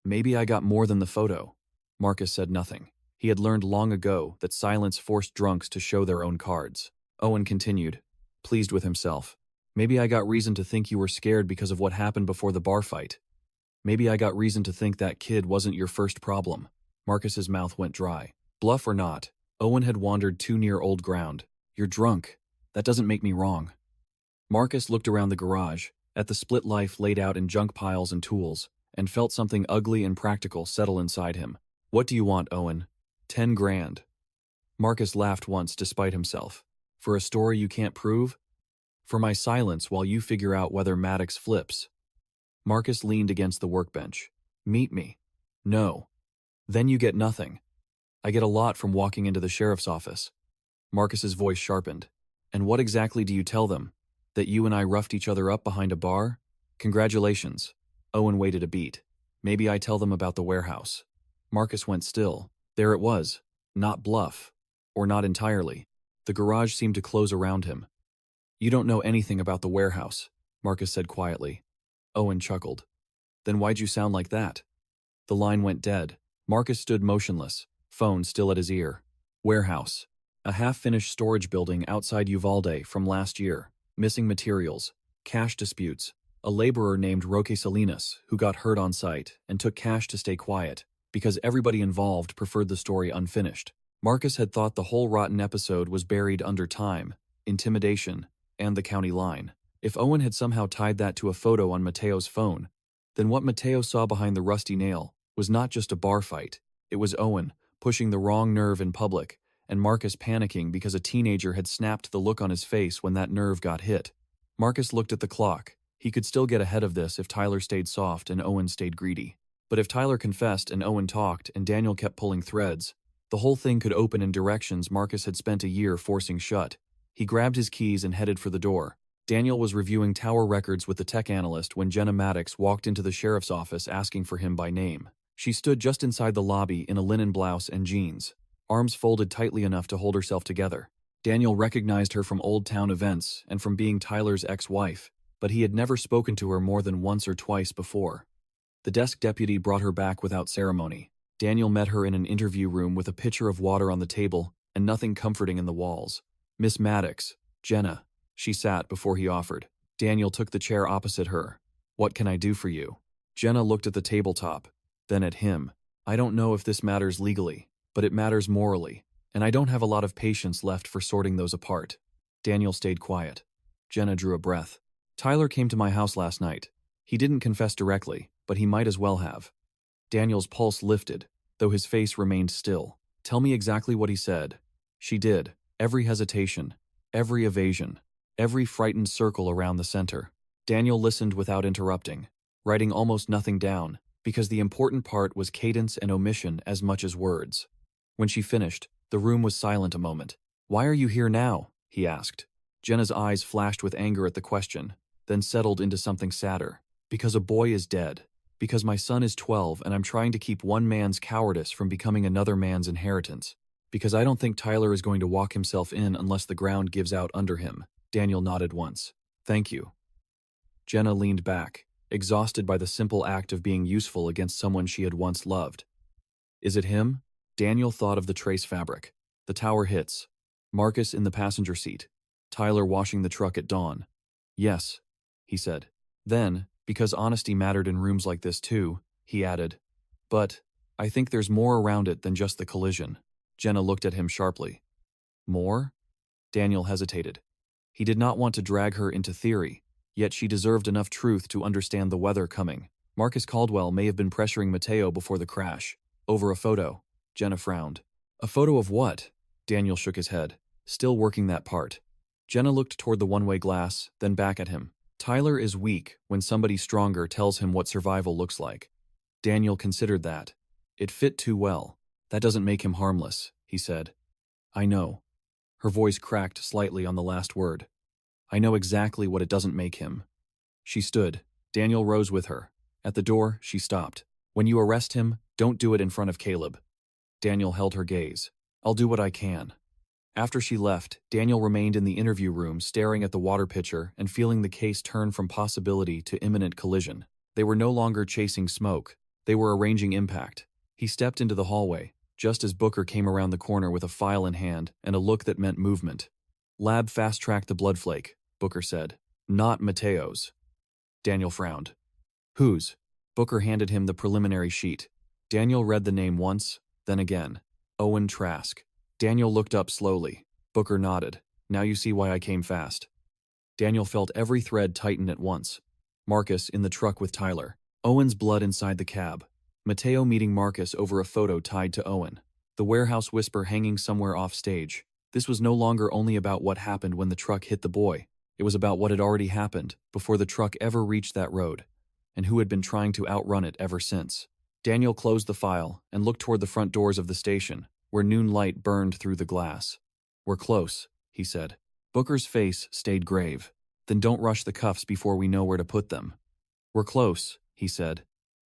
Maybe I got more than the photo. Marcus said nothing. He had learned long ago that silence forced drunks to show their own cards. Owen continued, pleased with himself. Maybe I got reason to think you were scared because of what happened before the bar fight. Maybe I got reason to think that kid wasn't your first problem. Marcus's mouth went dry. Bluff or not, Owen had wandered too near old ground. You're drunk. That doesn't make me wrong. Marcus looked around the garage, at the split life laid out in junk piles and tools, and felt something ugly and practical settle inside him. What do you want, Owen? 10 grand. Marcus laughed once despite himself. For a story you can't prove? For my silence while you figure out whether Maddox flips. Marcus leaned against the workbench. Meet me. No. Then you get nothing. I get a lot from walking into the sheriff's office. Marcus's voice sharpened. And what exactly do you tell them? That you and I roughed each other up behind a bar? Congratulations. Owen waited a beat. Maybe I tell them about the warehouse. Marcus went still. There it was. Not bluff. Or not entirely. The garage seemed to close around him. You don't know anything about the warehouse, Marcus said quietly. Owen chuckled. Then why'd you sound like that? The line went dead. Marcus stood motionless, phone still at his ear. Warehouse. A half-finished storage building outside Uvalde from last year. Missing materials. Cash disputes. A laborer named Roque Salinas who got hurt on site and took cash to stay quiet because everybody involved preferred the story unfinished. Marcus had thought the whole rotten episode was buried under time, intimidation, and the county line. If Owen had somehow tied that to a photo on Mateo's phone, then what Mateo saw behind the rusty nail was not just a bar fight. It was Owen pushing the wrong nerve in public, and Marcus panicking because a teenager had snapped the look on his face when that nerve got hit. Marcus looked at the clock. He could still get ahead of this if Tyler stayed soft and Owen stayed greedy. But if Tyler confessed and Owen talked and Daniel kept pulling threads, the whole thing could open in directions Marcus had spent a year forcing shut. He grabbed his keys and headed for the door. Daniel was reviewing tower records with the tech analyst when Jenna Maddox walked into the sheriff's office asking for him by name. She stood just inside the lobby in a linen blouse and jeans, arms folded tightly enough to hold herself together. Daniel recognized her from Old Town events and from being Tyler's ex-wife, but he had never spoken to her more than once or twice before. The desk deputy brought her back without ceremony. Daniel met her in an interview room with a pitcher of water on the table and nothing comforting in the walls. Miss Maddox, Jenna. She sat before he offered. Daniel took the chair opposite her. What can I do for you? Jenna looked at the tabletop, then at him. I don't know if this matters legally, but it matters morally, and I don't have a lot of patience left for sorting those apart. Daniel stayed quiet. Jenna drew a breath. Tyler came to my house last night. He didn't confess directly, but he might as well have. Daniel's pulse lifted, though his face remained still. Tell me exactly what he said. She did. Every hesitation, every evasion, every frightened circle around the center. Daniel listened without interrupting, writing almost nothing down, because the important part was cadence and omission as much as words. When she finished, the room was silent a moment. Why are you here now? He asked. Jenna's eyes flashed with anger at the question, then settled into something sadder. Because a boy is dead. Because my son is 12 and I'm trying to keep one man's cowardice from becoming another man's inheritance. Because I don't think Tyler is going to walk himself in unless the ground gives out under him. Daniel nodded once. Thank you. Jenna leaned back, exhausted by the simple act of being useful against someone she had once loved. Is it him? Daniel thought of the trace fabric. The tower hits. Marcus in the passenger seat. Tyler washing the truck at dawn. Yes, he said. Then, because honesty mattered in rooms like this too, he added, but I think there's more around it than just the collision. Jenna looked at him sharply. More? Daniel hesitated. He did not want to drag her into theory, yet she deserved enough truth to understand the weather coming. Marcus Caldwell may have been pressuring Mateo before the crash. Over a photo. Jenna frowned. A photo of what? Daniel shook his head, still working that part. Jenna looked toward the one-way glass, then back at him. Tyler is weak when somebody stronger tells him what survival looks like. Daniel considered that. It fit too well. That doesn't make him harmless, he said. I know. Her voice cracked slightly on the last word. I know exactly what it doesn't make him. She stood. Daniel rose with her. At the door, she stopped. When you arrest him, don't do it in front of Caleb. Daniel held her gaze. I'll do what I can. After she left, Daniel remained in the interview room staring at the water pitcher and feeling the case turn from possibility to imminent collision. They were no longer chasing smoke. They were arranging impact. He stepped into the hallway, just as Booker came around the corner with a file in hand and a look that meant movement. Lab fast-tracked the blood flake, Booker said. Not Mateo's. Daniel frowned. Whose? Booker handed him the preliminary sheet. Daniel read the name once, then again. Owen Trask. Daniel looked up slowly. Booker nodded. Now you see why I came fast. Daniel felt every thread tighten at once. Marcus in the truck with Tyler. Owen's blood inside the cab. Mateo meeting Marcus over a photo tied to Owen. The warehouse whisper hanging somewhere off stage. This was no longer only about what happened when the truck hit the boy. It was about what had already happened before the truck ever reached that road, and who had been trying to outrun it ever since. Daniel closed the file and looked toward the front doors of the station, where noon light burned through the glass. We're close, he said. Booker's face stayed grave. Then don't rush the cuffs before we know where to put them. We're close, he said.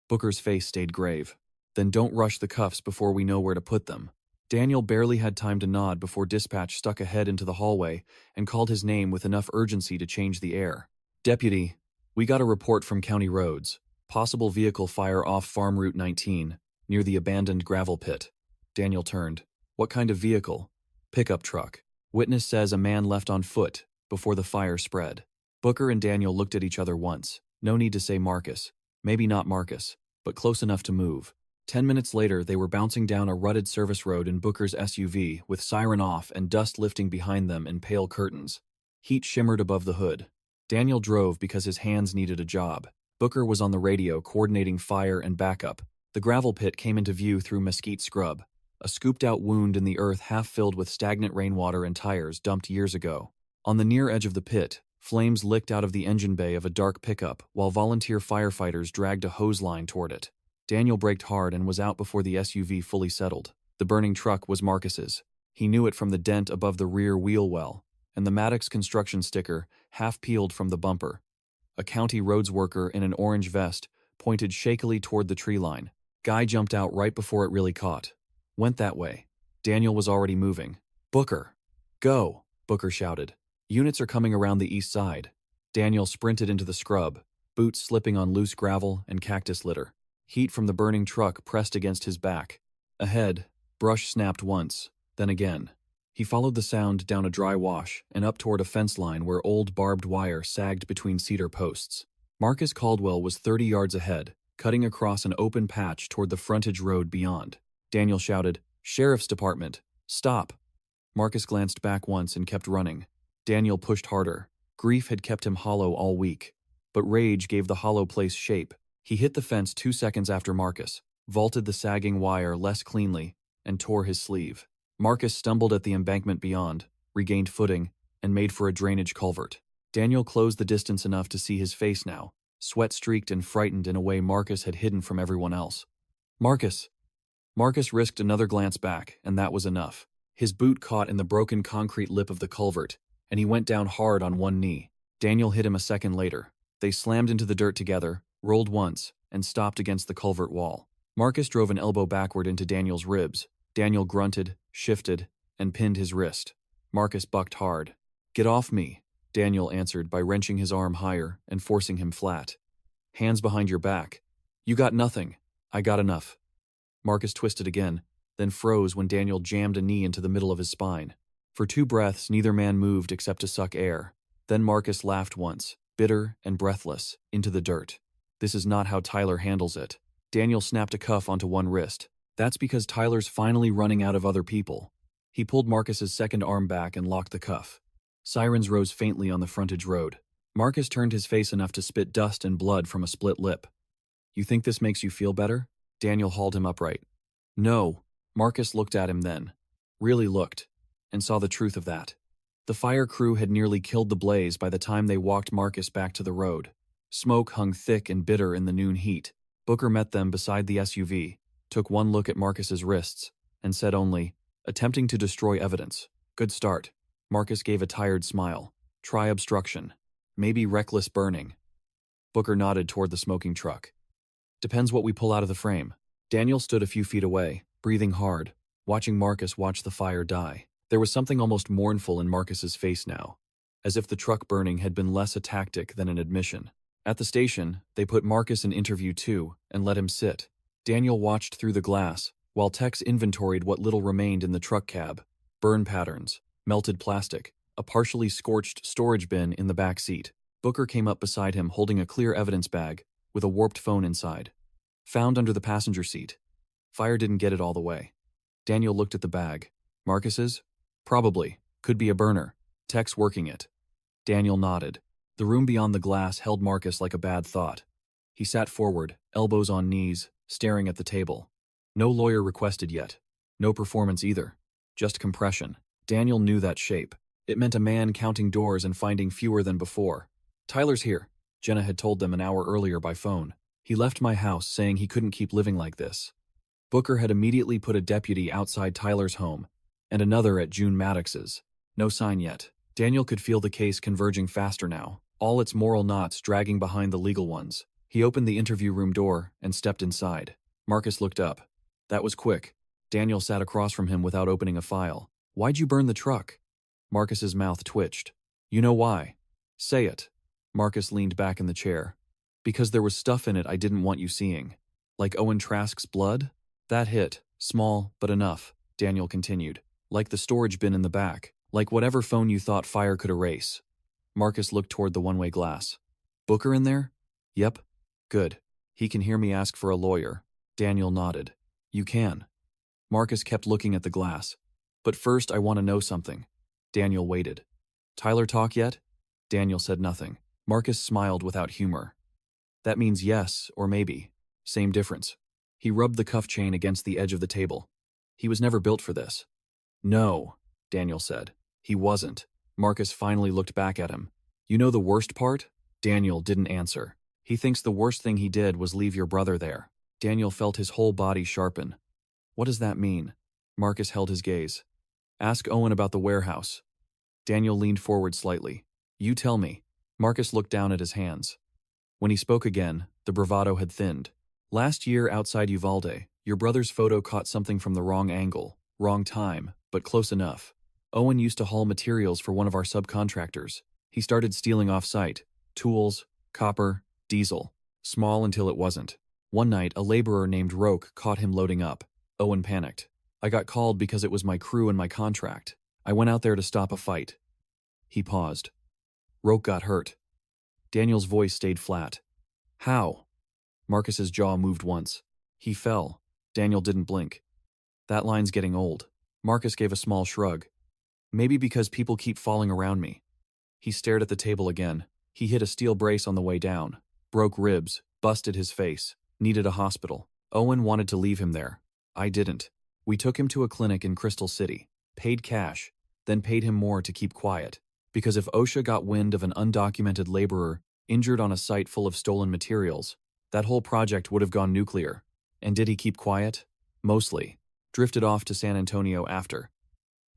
Booker's face stayed grave. Then don't rush the cuffs before we know where to put them. Daniel barely had time to nod before dispatch stuck a head into the hallway and called his name with enough urgency to change the air. Deputy, we got a report from County Roads. Possible vehicle fire off Farm Route 19, near the abandoned gravel pit. Daniel turned. What kind of vehicle? Pickup truck. Witness says a man left on foot before the fire spread. Booker and Daniel looked at each other once. No need to say Marcus. Maybe not Marcus, but close enough to move. 10 minutes later, they were bouncing down a rutted service road in Booker's SUV with siren off and dust lifting behind them in pale curtains. Heat shimmered above the hood. Daniel drove because his hands needed a job. Booker was on the radio coordinating fire and backup. The gravel pit came into view through mesquite scrub, a scooped-out wound in the earth half filled with stagnant rainwater and tires dumped years ago. On the near edge of the pit, flames licked out of the engine bay of a dark pickup while volunteer firefighters dragged a hose line toward it. Daniel braked hard and was out before the SUV fully settled. The burning truck was Marcus's. He knew it from the dent above the rear wheel well, and the Maddox construction sticker half peeled from the bumper. A county roads worker in an orange vest pointed shakily toward the tree line. Guy jumped out right before it really caught. Went that way. Daniel was already moving. Booker! Go! Booker shouted. Units are coming around the east side. Daniel sprinted into the scrub, boots slipping on loose gravel and cactus litter. Heat from the burning truck pressed against his back. Ahead, brush snapped once, then again. He followed the sound down a dry wash and up toward a fence line where old barbed wire sagged between cedar posts. Marcus Caldwell was 30 yards ahead, cutting across an open patch toward the frontage road beyond. Daniel shouted, "Sheriff's Department, stop!" Marcus glanced back once and kept running. Daniel pushed harder. Grief had kept him hollow all week, but rage gave the hollow place shape. He hit the fence 2 seconds after Marcus, vaulted the sagging wire less cleanly, and tore his sleeve. Marcus stumbled at the embankment beyond, regained footing, and made for a drainage culvert. Daniel closed the distance enough to see his face now, sweat-streaked and frightened in a way Marcus had hidden from everyone else. "Marcus!" Marcus risked another glance back, and that was enough. His boot caught in the broken concrete lip of the culvert, and he went down hard on one knee. Daniel hit him a second later. They slammed into the dirt together, rolled once, and stopped against the culvert wall. Marcus drove an elbow backward into Daniel's ribs. Daniel grunted, shifted, and pinned his wrist. Marcus bucked hard. "Get off me," Daniel answered by wrenching his arm higher and forcing him flat. "Hands behind your back. You got nothing. I got enough." Marcus twisted again, then froze when Daniel jammed a knee into the middle of his spine. For 2 breaths, neither man moved except to suck air. Then Marcus laughed once, bitter and breathless, into the dirt. "This is not how Tyler handles it." Daniel snapped a cuff onto one wrist. "That's because Tyler's finally running out of other people." He pulled Marcus's second arm back and locked the cuff. Sirens rose faintly on the frontage road. Marcus turned his face enough to spit dust and blood from a split lip. "You think this makes you feel better?" Daniel hauled him upright. "No." Marcus looked at him then. Really looked, and saw the truth of that. The fire crew had nearly killed the blaze by the time they walked Marcus back to the road. Smoke hung thick and bitter in the noon heat. Booker met them beside the SUV, took one look at Marcus's wrists, and said only, "Attempting to destroy evidence. Good start." Marcus gave a tired smile. "Try obstruction. Maybe reckless burning." Booker nodded toward the smoking truck. "Depends what we pull out of the frame." Daniel stood a few feet away, breathing hard, watching Marcus watch the fire die. There was something almost mournful in Marcus's face now, as if the truck burning had been less a tactic than an admission. At the station, they put Marcus in interview 2 and let him sit. Daniel watched through the glass, while Tex inventoried what little remained in the truck cab: burn patterns, melted plastic, a partially scorched storage bin in the back seat. Booker came up beside him holding a clear evidence bag with a warped phone inside. "Found under the passenger seat. Fire didn't get it all the way." Daniel looked at the bag. "Marcus's? Probably. Could be a burner. Tex working it." Daniel nodded. The room beyond the glass held Marcus like a bad thought. He sat forward, elbows on knees, staring at the table. No lawyer requested yet. No performance either. Just compression. Daniel knew that shape. It meant a man counting doors and finding fewer than before. "Tyler's here," Jenna had told them an hour earlier by phone. "He left my house saying he couldn't keep living like this." Booker had immediately put a deputy outside Tyler's home, and another at June Maddox's. No sign yet. Daniel could feel the case converging faster now, all its moral knots dragging behind the legal ones. He opened the interview room door and stepped inside. Marcus looked up. That was quick. Daniel sat across from him without opening a file. "Why'd you burn the truck?" Marcus's mouth twitched. "You know why. Say it." Marcus leaned back in the chair. "Because there was stuff in it I didn't want you seeing. Like Owen Trask's blood?" "That hit. Small, but enough," Daniel continued. "Like the storage bin in the back. Like whatever phone you thought fire could erase." Marcus looked toward the one-way glass. "Booker in there?" "Yep." "Good. He can hear me ask for a lawyer." Daniel nodded. "You can." Marcus kept looking at the glass. "But first I want to know something." Daniel waited. "Tyler talk yet?" Daniel said nothing. Marcus smiled without humor. "That means yes, or maybe. Same difference." He rubbed the cuff chain against the edge of the table. "He was never built for this." "No," Daniel said. "He wasn't." Marcus finally looked back at him. "You know the worst part?" Daniel didn't answer. "He thinks the worst thing he did was leave your brother there." Daniel felt his whole body sharpen. "What does that mean?" Marcus held his gaze. "Ask Owen about the warehouse." Daniel leaned forward slightly. "You tell me." Marcus looked down at his hands. When he spoke again, the bravado had thinned. "Last year outside Uvalde, your brother's photo caught something from the wrong angle, wrong time, but close enough. Owen used to haul materials for one of our subcontractors. He started stealing off-site. Tools, copper, diesel. Small until it wasn't. One night, a laborer named Roque caught him loading up. Owen panicked. I got called because it was my crew and my contract. I went out there to stop a fight." He paused. "Roque got hurt." Daniel's voice stayed flat. "How?" Marcus's jaw moved once. He fell. Daniel didn't blink. That line's getting old. Marcus gave a small shrug. Maybe because people keep falling around me. He stared at the table again. He hit a steel brace on the way down. Broke ribs, busted his face, needed a hospital. Owen wanted to leave him there. I didn't. We took him to a clinic in Crystal City, paid cash, then paid him more to keep quiet. Because if OSHA got wind of an undocumented laborer injured on a site full of stolen materials, that whole project would have gone nuclear. And did he keep quiet? Mostly. Drifted off to San Antonio after.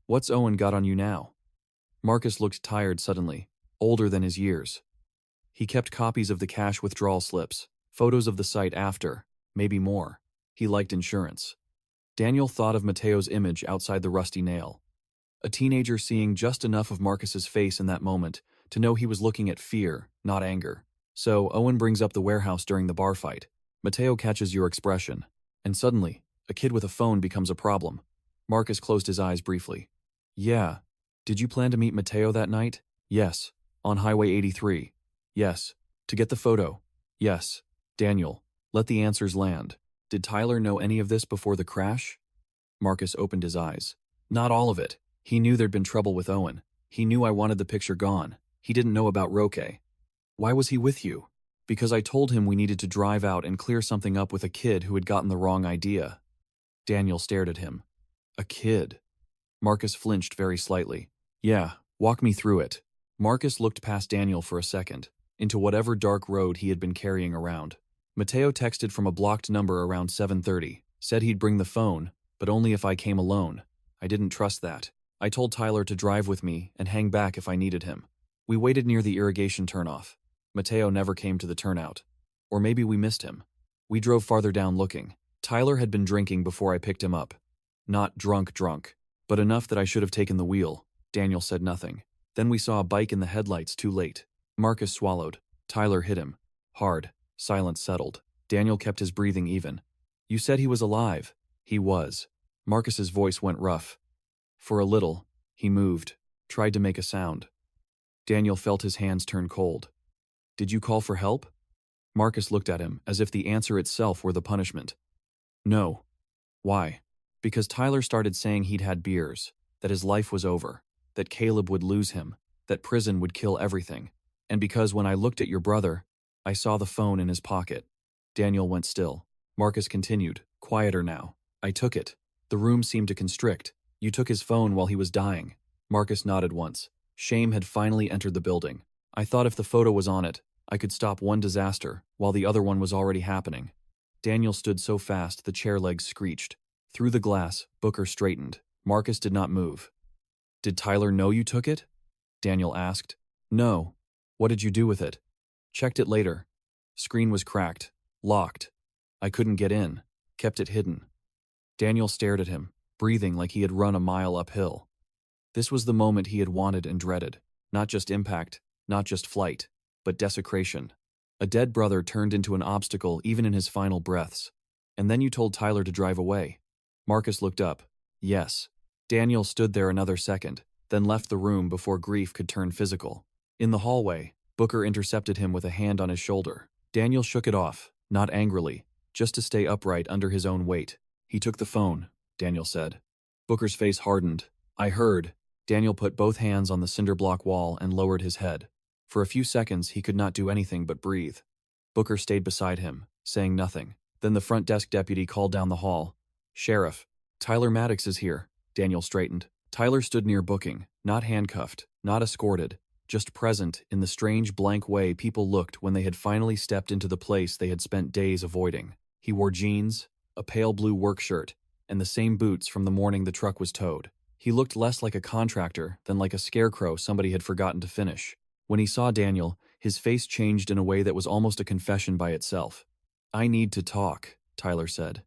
What's Owen got on you now? Marcus looked tired suddenly, older than his years. He kept copies of the cash withdrawal slips, photos of the site after, maybe more. He liked insurance. Daniel thought of Mateo's image outside the rusty nail. A teenager seeing just enough of Marcus's face in that moment to know he was looking at fear, not anger. So Owen brings up the warehouse during the bar fight. Mateo catches your expression. And suddenly, a kid with a phone becomes a problem. Marcus closed his eyes briefly. Yeah. Did you plan to meet Mateo that night? Yes. On Highway 83. Yes. To get the photo? Yes. Daniel, let the answers land. Did Tyler know any of this before the crash? Marcus opened his eyes. Not all of it. He knew there'd been trouble with Owen. He knew I wanted the picture gone. He didn't know about Roque. Why was he with you? Because I told him we needed to drive out and clear something up with a kid who had gotten the wrong idea. Daniel stared at him. A kid? Marcus flinched very slightly. Yeah, walk me through it. Marcus looked past Daniel for a second, into whatever dark road he had been carrying around. Mateo texted from a blocked number around 7:30, said he'd bring the phone, but only if I came alone. I didn't trust that. I told Tyler to drive with me and hang back if I needed him. We waited near the irrigation turnoff. Mateo never came to the turnout. Or maybe we missed him. We drove farther down looking. Tyler had been drinking before I picked him up. Not drunk, but enough that I should have taken the wheel. Daniel said nothing. Then we saw a bike in the headlights too late. Marcus swallowed. Tyler hit him. Hard. Silence settled. Daniel kept his breathing even. You said he was alive. He was. Marcus's voice went rough. For a little, he moved, tried to make a sound. Daniel felt his hands turn cold. Did you call for help? Marcus looked at him as if the answer itself were the punishment. No. Why? Because Tyler started saying he'd had beers, that his life was over, that Caleb would lose him, that prison would kill everything. And because when I looked at your brother, I saw the phone in his pocket. Daniel went still. Marcus continued, quieter now. I took it. The room seemed to constrict. You took his phone while he was dying. Marcus nodded once. Shame had finally entered the building. I thought if the photo was on it, I could stop one disaster while the other one was already happening. Daniel stood so fast the chair legs screeched. Through the glass, Booker straightened. Marcus did not move. Did Tyler know you took it? Daniel asked. No. What did you do with it? Checked it later. Screen was cracked. Locked. I couldn't get in. Kept it hidden. Daniel stared at him, breathing like he had run a mile uphill. This was the moment he had wanted and dreaded. Not just impact, not just flight, but desecration. A dead brother turned into an obstacle even in his final breaths. And then you told Tyler to drive away. Marcus looked up. Yes. Daniel stood there another second, then left the room before grief could turn physical. In the hallway, Booker intercepted him with a hand on his shoulder. Daniel shook it off, not angrily, just to stay upright under his own weight. He took the phone, Daniel said. Booker's face hardened. I heard. Daniel put both hands on the cinder block wall and lowered his head. For a few seconds, he could not do anything but breathe. Booker stayed beside him, saying nothing. Then the front desk deputy called down the hall. Sheriff, Tyler Maddox is here. Daniel straightened. Tyler stood near Booking, not handcuffed, not escorted, just present in the strange blank way people looked when they had finally stepped into the place they had spent days avoiding. He wore jeans, a pale blue work shirt, and the same boots from the morning the truck was towed. He looked less like a contractor than like a scarecrow somebody had forgotten to finish. When he saw Daniel, his face changed in a way that was almost a confession by itself. I need to talk, Tyler said.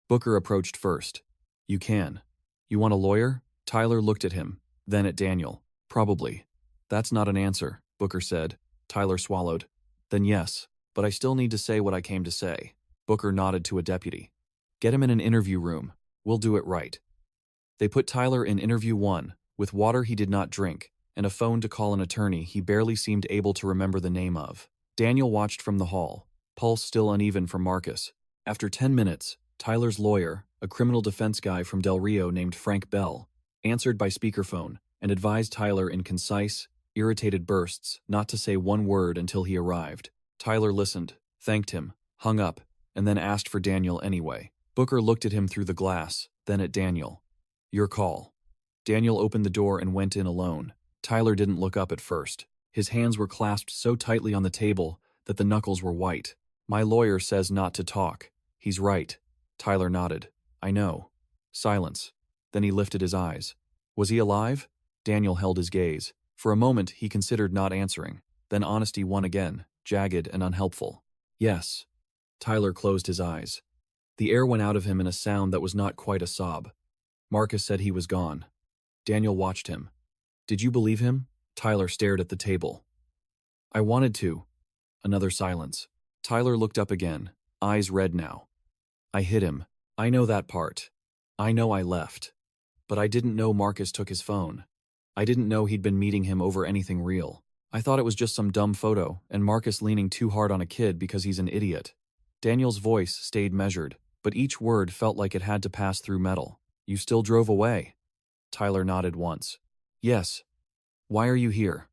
Booker approached first. You can. You want a lawyer? Tyler looked at him, then at Daniel. Probably. That's not an answer, Booker said. Tyler swallowed. Then yes, but I still need to say what I came to say. Booker nodded to a deputy. Get him in an interview room. We'll do it right. They put Tyler in interview 1, with water he did not drink, and a phone to call an attorney he barely seemed able to remember the name of. Daniel watched from the hall. pulse still uneven from Marcus. After 10 minutes, Tyler's lawyer, a criminal defense guy from Del Rio named Frank Bell, answered by speakerphone and advised Tyler in concise, irritated bursts not to say one word until he arrived. Tyler listened, thanked him, hung up, and then asked for Daniel anyway. Booker looked at him through the glass, then at Daniel. "Your call." Daniel opened the door and went in alone. Tyler didn't look up at first. His hands were clasped so tightly on the table that the knuckles were white. "My lawyer says not to talk. He's right." Tyler nodded. "I know." Silence. Then he lifted his eyes. Was he alive? Daniel held his gaze. For a moment, he considered not answering. Then honesty won again, jagged and unhelpful. "Yes." Tyler closed his eyes. The air went out of him in a sound that was not quite a sob. Marcus said he was gone. Daniel watched him. "Did you believe him?" Tyler stared at the table. "I wanted to." Another silence. Tyler looked up again, eyes red now. "I hit him. I know that part. I know I left. But I didn't know Marcus took his phone. I didn't know he'd been meeting him over anything real. I thought it was just some dumb photo and Marcus leaning too hard on a kid because he's an idiot." Daniel's voice stayed measured, but each word felt like it had to pass through metal. "You still drove away?" Tyler nodded once. "Yes." "Why are you here?"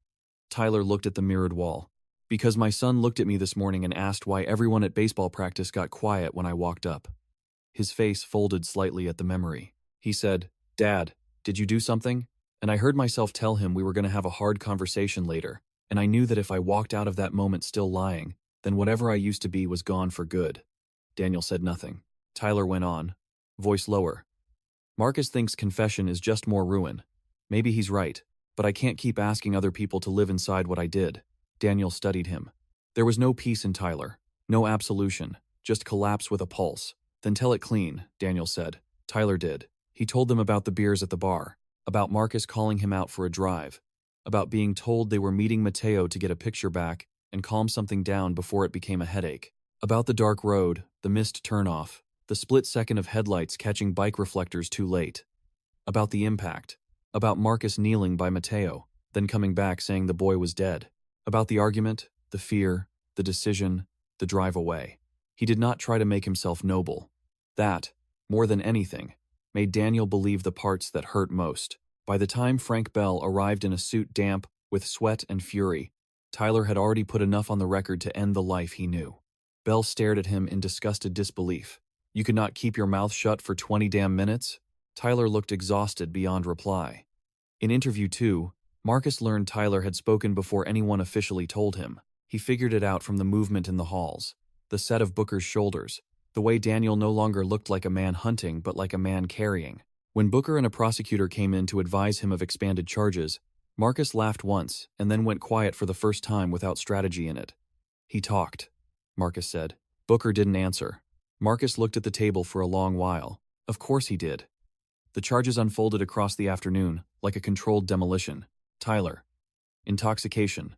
Tyler looked at the mirrored wall. "Because my son looked at me this morning and asked why everyone at baseball practice got quiet when I walked up." His face folded slightly at the memory. He said, "Dad, did you do something?" And I heard myself tell him we were going to have a hard conversation later, and I knew that if I walked out of that moment still lying, then whatever I used to be was gone for good. Daniel said nothing. Tyler went on, voice lower. "Marcus thinks confession is just more ruin. Maybe he's right, but I can't keep asking other people to live inside what I did." Daniel studied him. There was no peace in Tyler, no absolution, just collapse with a pulse. "Then tell it clean," Daniel said. Tyler did. He told them about the beers at the bar, about Marcus calling him out for a drive, about being told they were meeting Mateo to get a picture back and calm something down before it became a headache, about the dark road, the missed turnoff, the split second of headlights catching bike reflectors too late, about the impact, about Marcus kneeling by Mateo, then coming back saying the boy was dead, about the argument, the fear, the decision, the drive away. He did not try to make himself noble. That, more than anything, made Daniel believe the parts that hurt most. By the time Frank Bell arrived in a suit damp with sweat and fury, Tyler had already put enough on the record to end the life he knew. Bell stared at him in disgusted disbelief. "You could not keep your mouth shut for 20 damn minutes?" Tyler looked exhausted beyond reply. In interview 2, Marcus learned Tyler had spoken before anyone officially told him. He figured it out from the movement in the halls, the set of Booker's shoulders, the way Daniel no longer looked like a man hunting but like a man carrying. When Booker and a prosecutor came in to advise him of expanded charges, Marcus laughed once and then went quiet for the first time without strategy in it. "He talked," Marcus said. Booker didn't answer. Marcus looked at the table for a long while. Of course he did. The charges unfolded across the afternoon, like a controlled demolition. Tyler: intoxication,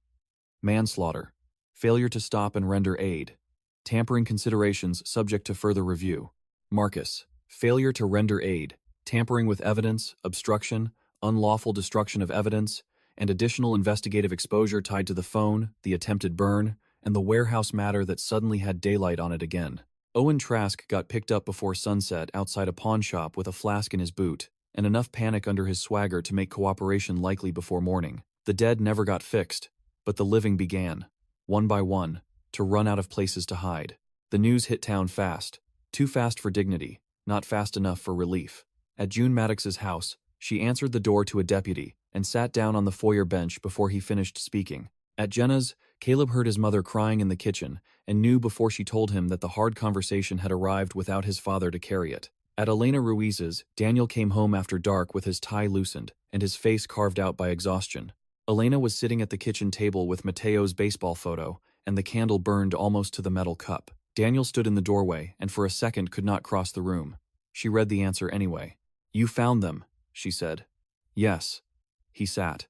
manslaughter, failure to stop and render aid, tampering considerations subject to further review. Marcus: failure to render aid, tampering with evidence, obstruction, unlawful destruction of evidence, and additional investigative exposure tied to the phone, the attempted burn, and the warehouse matter that suddenly had daylight on it again. Owen Trask got picked up before sunset outside a pawn shop with a flask in his boot, and enough panic under his swagger to make cooperation likely before morning. The dead never got fixed, but the living began, one by one, to run out of places to hide. The news hit town fast, too fast for dignity, not fast enough for relief. At June Maddox's house, she answered the door to a deputy and sat down on the foyer bench before he finished speaking. At Jenna's, Caleb heard his mother crying in the kitchen and knew before she told him that the hard conversation had arrived without his father to carry it. At Elena Ruiz's, Daniel came home after dark with his tie loosened and his face carved out by exhaustion. Elena was sitting at the kitchen table with Mateo's baseball photo, and the candle burned almost to the metal cup. Daniel stood in the doorway and for a second could not cross the room. She read the answer anyway. "You found them," she said. "Yes." He sat.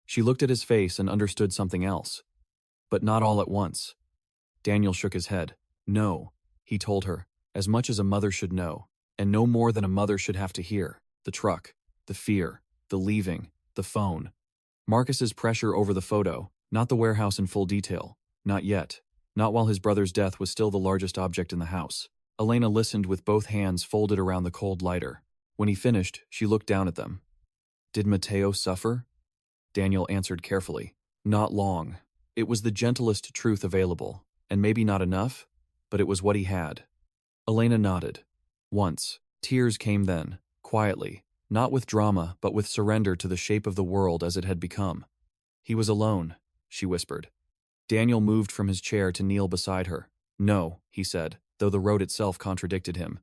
She looked at his face and understood something else. But not all at once. Daniel shook his head. "No," he told her, "as much as a mother should know, and no more than a mother should have to hear. The truck, the fear, the leaving, the phone. Marcus's pressure over the photo, not the warehouse in full detail. Not yet. Not while his brother's death was still the largest object in the house. Elena listened with both hands folded around the cold lighter. When he finished, she looked down at them. Did Mateo suffer? Daniel answered carefully. Not long. It was the gentlest truth available, and maybe not enough, but it was what he had. Elena nodded. Once. Tears came then, quietly, not with drama but with surrender to the shape of the world as it had become. He was alone, she whispered. Daniel moved from his chair to kneel beside her. No, he said, though the road itself contradicted him.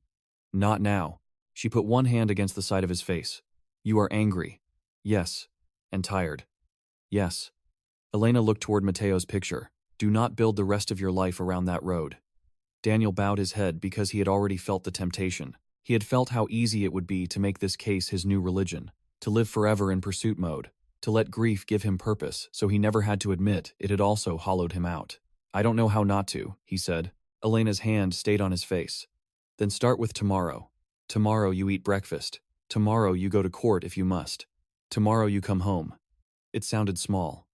Not now. She put one hand against the side of his face. You are angry. Yes. And tired. Yes. Elena looked toward Mateo's picture. Do not build the rest of your life around that road. Daniel bowed his head because he had already felt the temptation. He had felt how easy it would be to make this case his new religion, to live forever in pursuit mode, to let grief give him purpose so he never had to admit it had also hollowed him out. I don't know how not to, he said. Elena's hand stayed on his face. Then start with tomorrow. Tomorrow you eat breakfast. Tomorrow you go to court if you must. Tomorrow you come home. It sounded small.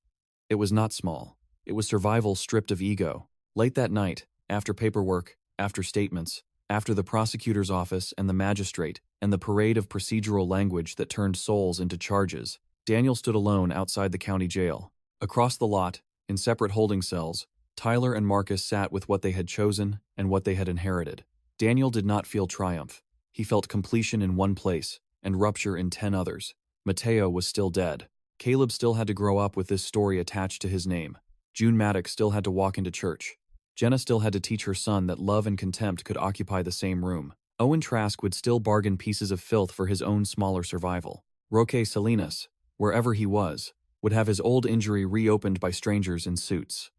It was not small. It was survival stripped of ego. Late that night, after paperwork, after statements, after the prosecutor's office and the magistrate, and the parade of procedural language that turned souls into charges, Daniel stood alone outside the county jail. Across the lot, in separate holding cells, Tyler and Marcus sat with what they had chosen and what they had inherited. Daniel did not feel triumph. He felt completion in one place and rupture in 10 others. Mateo was still dead. Caleb still had to grow up with this story attached to his name. June Maddox still had to walk into church. Jenna still had to teach her son that love and contempt could occupy the same room. Owen Trask would still bargain pieces of filth for his own smaller survival. Roque Salinas, wherever he was, would have his old injury reopened by strangers in suits.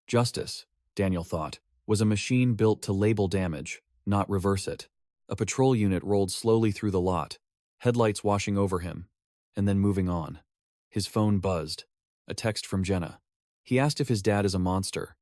Justice, Daniel thought, was a machine built to label damage, not reverse it. A patrol unit rolled slowly through the lot, headlights washing over him, and then moving on. His phone buzzed. A text from Jenna. He asked if his dad is a monster.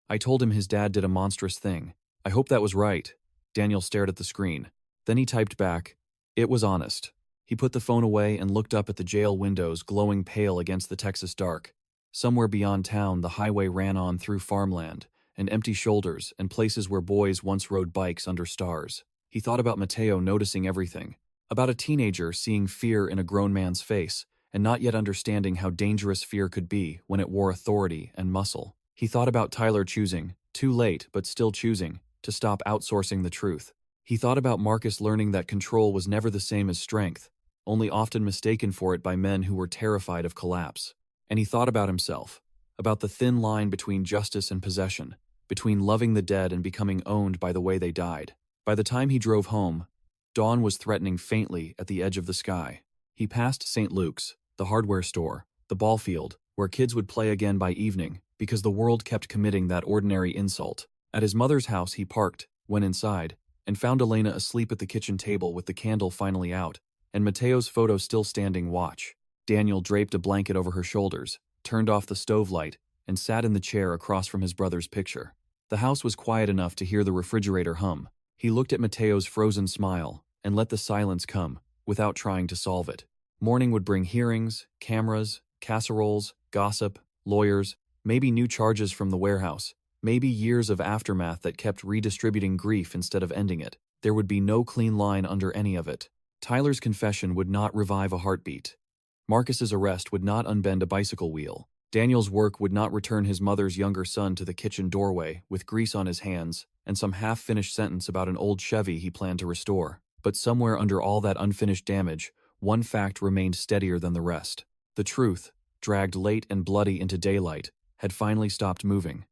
I told him his dad did a monstrous thing. I hope that was right. Daniel stared at the screen. Then he typed back. It was honest. He put the phone away and looked up at the jail windows glowing pale against the Texas dark. Somewhere beyond town, the highway ran on through farmland and empty shoulders and places where boys once rode bikes under stars. He thought about Mateo noticing everything, about a teenager seeing fear in a grown man's face and not yet understanding how dangerous fear could be when it wore authority and muscle. He thought about Tyler choosing, too late but still choosing, to stop outsourcing the truth. He thought about Marcus learning that control was never the same as strength, only often mistaken for it by men who were terrified of collapse. And he thought about himself, about the thin line between justice and possession, between loving the dead and becoming owned by the way they died. By the time he drove home, dawn was threatening faintly at the edge of the sky. He passed St. Luke's, the hardware store, the ball field, where kids would play again by evening because the world kept committing that ordinary insult. At his mother's house he parked, went inside, and found Elena asleep at the kitchen table with the candle finally out, and Mateo's photo still standing watch. Daniel draped a blanket over her shoulders, turned off the stove light, and sat in the chair across from his brother's picture. The house was quiet enough to hear the refrigerator hum. He looked at Mateo's frozen smile and let the silence come, without trying to solve it. Morning would bring hearings, cameras, casseroles, gossip, lawyers, maybe new charges from the warehouse, maybe years of aftermath that kept redistributing grief instead of ending it. There would be no clean line under any of it. Tyler's confession would not revive a heartbeat. Marcus's arrest would not unbend a bicycle wheel. Daniel's work would not return his mother's younger son to the kitchen doorway with grease on his hands and some half-finished sentence about an old Chevy he planned to restore. But somewhere under all that unfinished damage, one fact remained steadier than the rest. The truth, dragged late and bloody into daylight, had finally stopped moving.